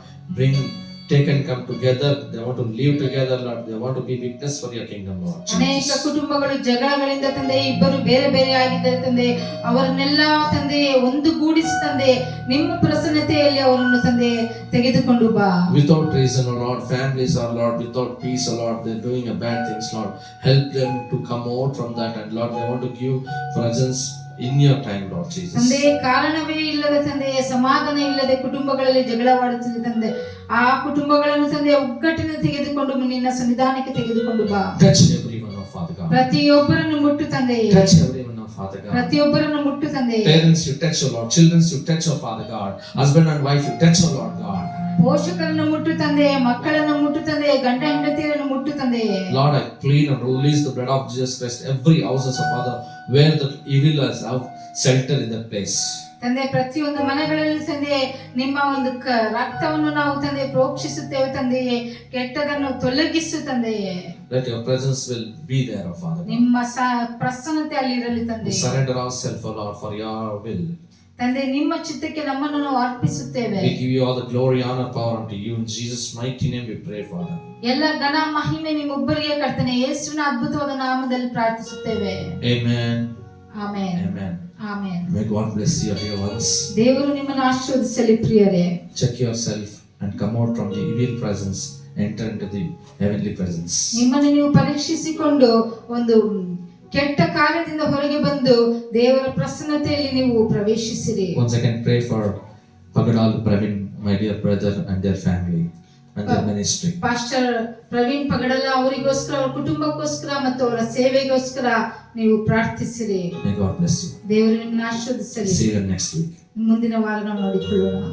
take and come together. They want to live together, Lord. They want to be witness for your kingdom, Lord. ಅನೇಕ ಕುಟುಂಬಗಳು ಜಗಳಗಳಿಂದ ತಂದೆ ಇಬ್ಬರು ಬೇರೆ ಬೇರೆ ಆಗಿದ್ದಾರೆ ತಂದೆ. ಅವರನ್ನೆಲ್ಲ ತಂದೆ ಒಂದುಗೂಡಿಸಿ ತಂದೆ ನಿಮ್ಮ ಪ್ರಸನ್ನತೆಯಲ್ಲಿ ಅವರನ್ನು ತಂದೆ ತೆಗೆದುಕೊಂಡು ಬಾ. Without reason, oh Lord, families are Lord without peace, oh Lord. They're doing a bad things, Lord. Help them to come out from that, and Lord, they want to give presence in your time, Lord Jesus. ತಂದೆ, ಕಾರಣವೇ ಇಲ್ಲದ ತಂದೆ, ಸಮಾಧಾನ ಇಲ್ಲದೆ ಕುಟುಂಬಗಳಲ್ಲಿ ಜಗಳವಾಡುತ್ತಿದೆ ತಂದೆ. ಆ ಕುಟುಂಬಗಳನ್ನು ತಂದೆ ಒಗ್ಗಟ್ಟಿನ ತೆಗೆದುಕೊಂಡು ನಿನ್ನ ಸನ್ನಿಧಾನಕ್ಕೆ ತೆಗೆದುಕೊಂಡು ಬಾ. Touch everyone, oh Father God. ಪ್ರತಿಯೊಬ್ಬರನ್ನು ಮುಟ್ಟು ತಂದೆ. Touch everyone, oh Father God. ಪ್ರತಿಯೊಬ್ಬರನ್ನು ಮುಟ್ಟು ತಂದೆ. Parents, you touch, oh Lord. Children, you touch, oh Father God. Husband and wife, you touch, oh Lord God. ಪೋಷಕರನ್ನು ಮುಟ್ಟು ತಂದೆಯೇ, ಮಕ್ಕಳನ್ನು ಮುಟ್ಟು ತಂದೆಯೇ, ಗಂಡ ಹೆಂಡತಿಯರನ್ನು ಮುಟ್ಟು ತಂದೆಯೇ. Lord, I plead and release the blood of Jesus Christ every houses of Father where the evilers have shelter in that place. ತಂದೆ, ಪ್ರತಿಯೊಂದು ಮನೆಗಳಲ್ಲಿ ತಂದೆಯೇ ನಿಮ್ಮ ಒಂದು ರಕ್ತವನ್ನು ನಾವು ತಂದೆ ಪ್ರೋಕ್ಷಿಸುತ್ತೇವೆ ತಂದೆಯೇ. ಕೆಟ್ಟದನ್ನು ತೊಲಗಿಸು ತಂದೆಯೇ. Let your presence will be there, O Father. ನಿಮ್ಮ ಪ್ರಸನ್ನತೆ ಅಲ್ಲಿ ಇರಲಿ ತಂದೆ. We surrender ourselves, O Lord, for your will. ತಂದೆ, ನಿಮ್ಮ ಚಿತ್ತಕ್ಕೆ ನಮ್ಮನ್ನು ನಾವು ಅರ್ಪಿಸುತ್ತೇವೆ. We give you all the glory, honor, power unto you. In Jesus' mighty name we pray, Father. ಎಲ್ಲ ಘನ ಮಹಿಮೆ ನಿಮ್ಮೊಬ್ಬರಿಗೆ ಕರ್ತನೆ ಯೇಸುವಿನ ಅದ್ಭುತವಾದ ನಾಮದಲ್ಲಿ ಪ್ರಾರ್ಥಿಸುತ್ತೇವೆ. Amen. Amen. Amen. Amen. May God bless you, dear ones. ದೇವರು ನಿಮ್ಮನ್ನು ಆಶೀರ್ವದಿಸಲಿ ಪ್ರಿಯರೇ. Check yourself and come out from the evil presence, enter into the heavenly presence. ನಿಮ್ಮನ್ನು ನೀವು ಪರೀಕ್ಷಿಸಿಕೊಂಡು ಒಂದು ಕೆಟ್ಟ ಕಾರ್ಯದಿಂದ ಹೊರಗೆ ಬಂದು ದೇವರ ಪ್ರಸನ್ನತೆಯಲ್ಲಿ ನೀವು ಪ್ರವೇಶಿಸಿರಿ. Once again, pray for Pagadal Pravin, my dear brother, and their family and their ministry. Pastor Praveen Pagadala ಅವರಿಗೋಸ್ಕರ, ಅವರ ಕುಟುಂಬಕ್ಕೋಸ್ಕರ ಮತ್ತು ಅವರ ಸೇವೆಗೋಸ್ಕರ ನೀವು ಪ್ರಾರ್ಥಿಸಿರಿ. May God bless you. ದೇವರು ನಿಮ್ಮನ್ನು ಆಶೀರ್ವದಿಸಲಿ. See you next week. ಮುಂದಿನ ವಾರ ನಾವು ನೋಡಿಕೊಳ್ಳೋಣ.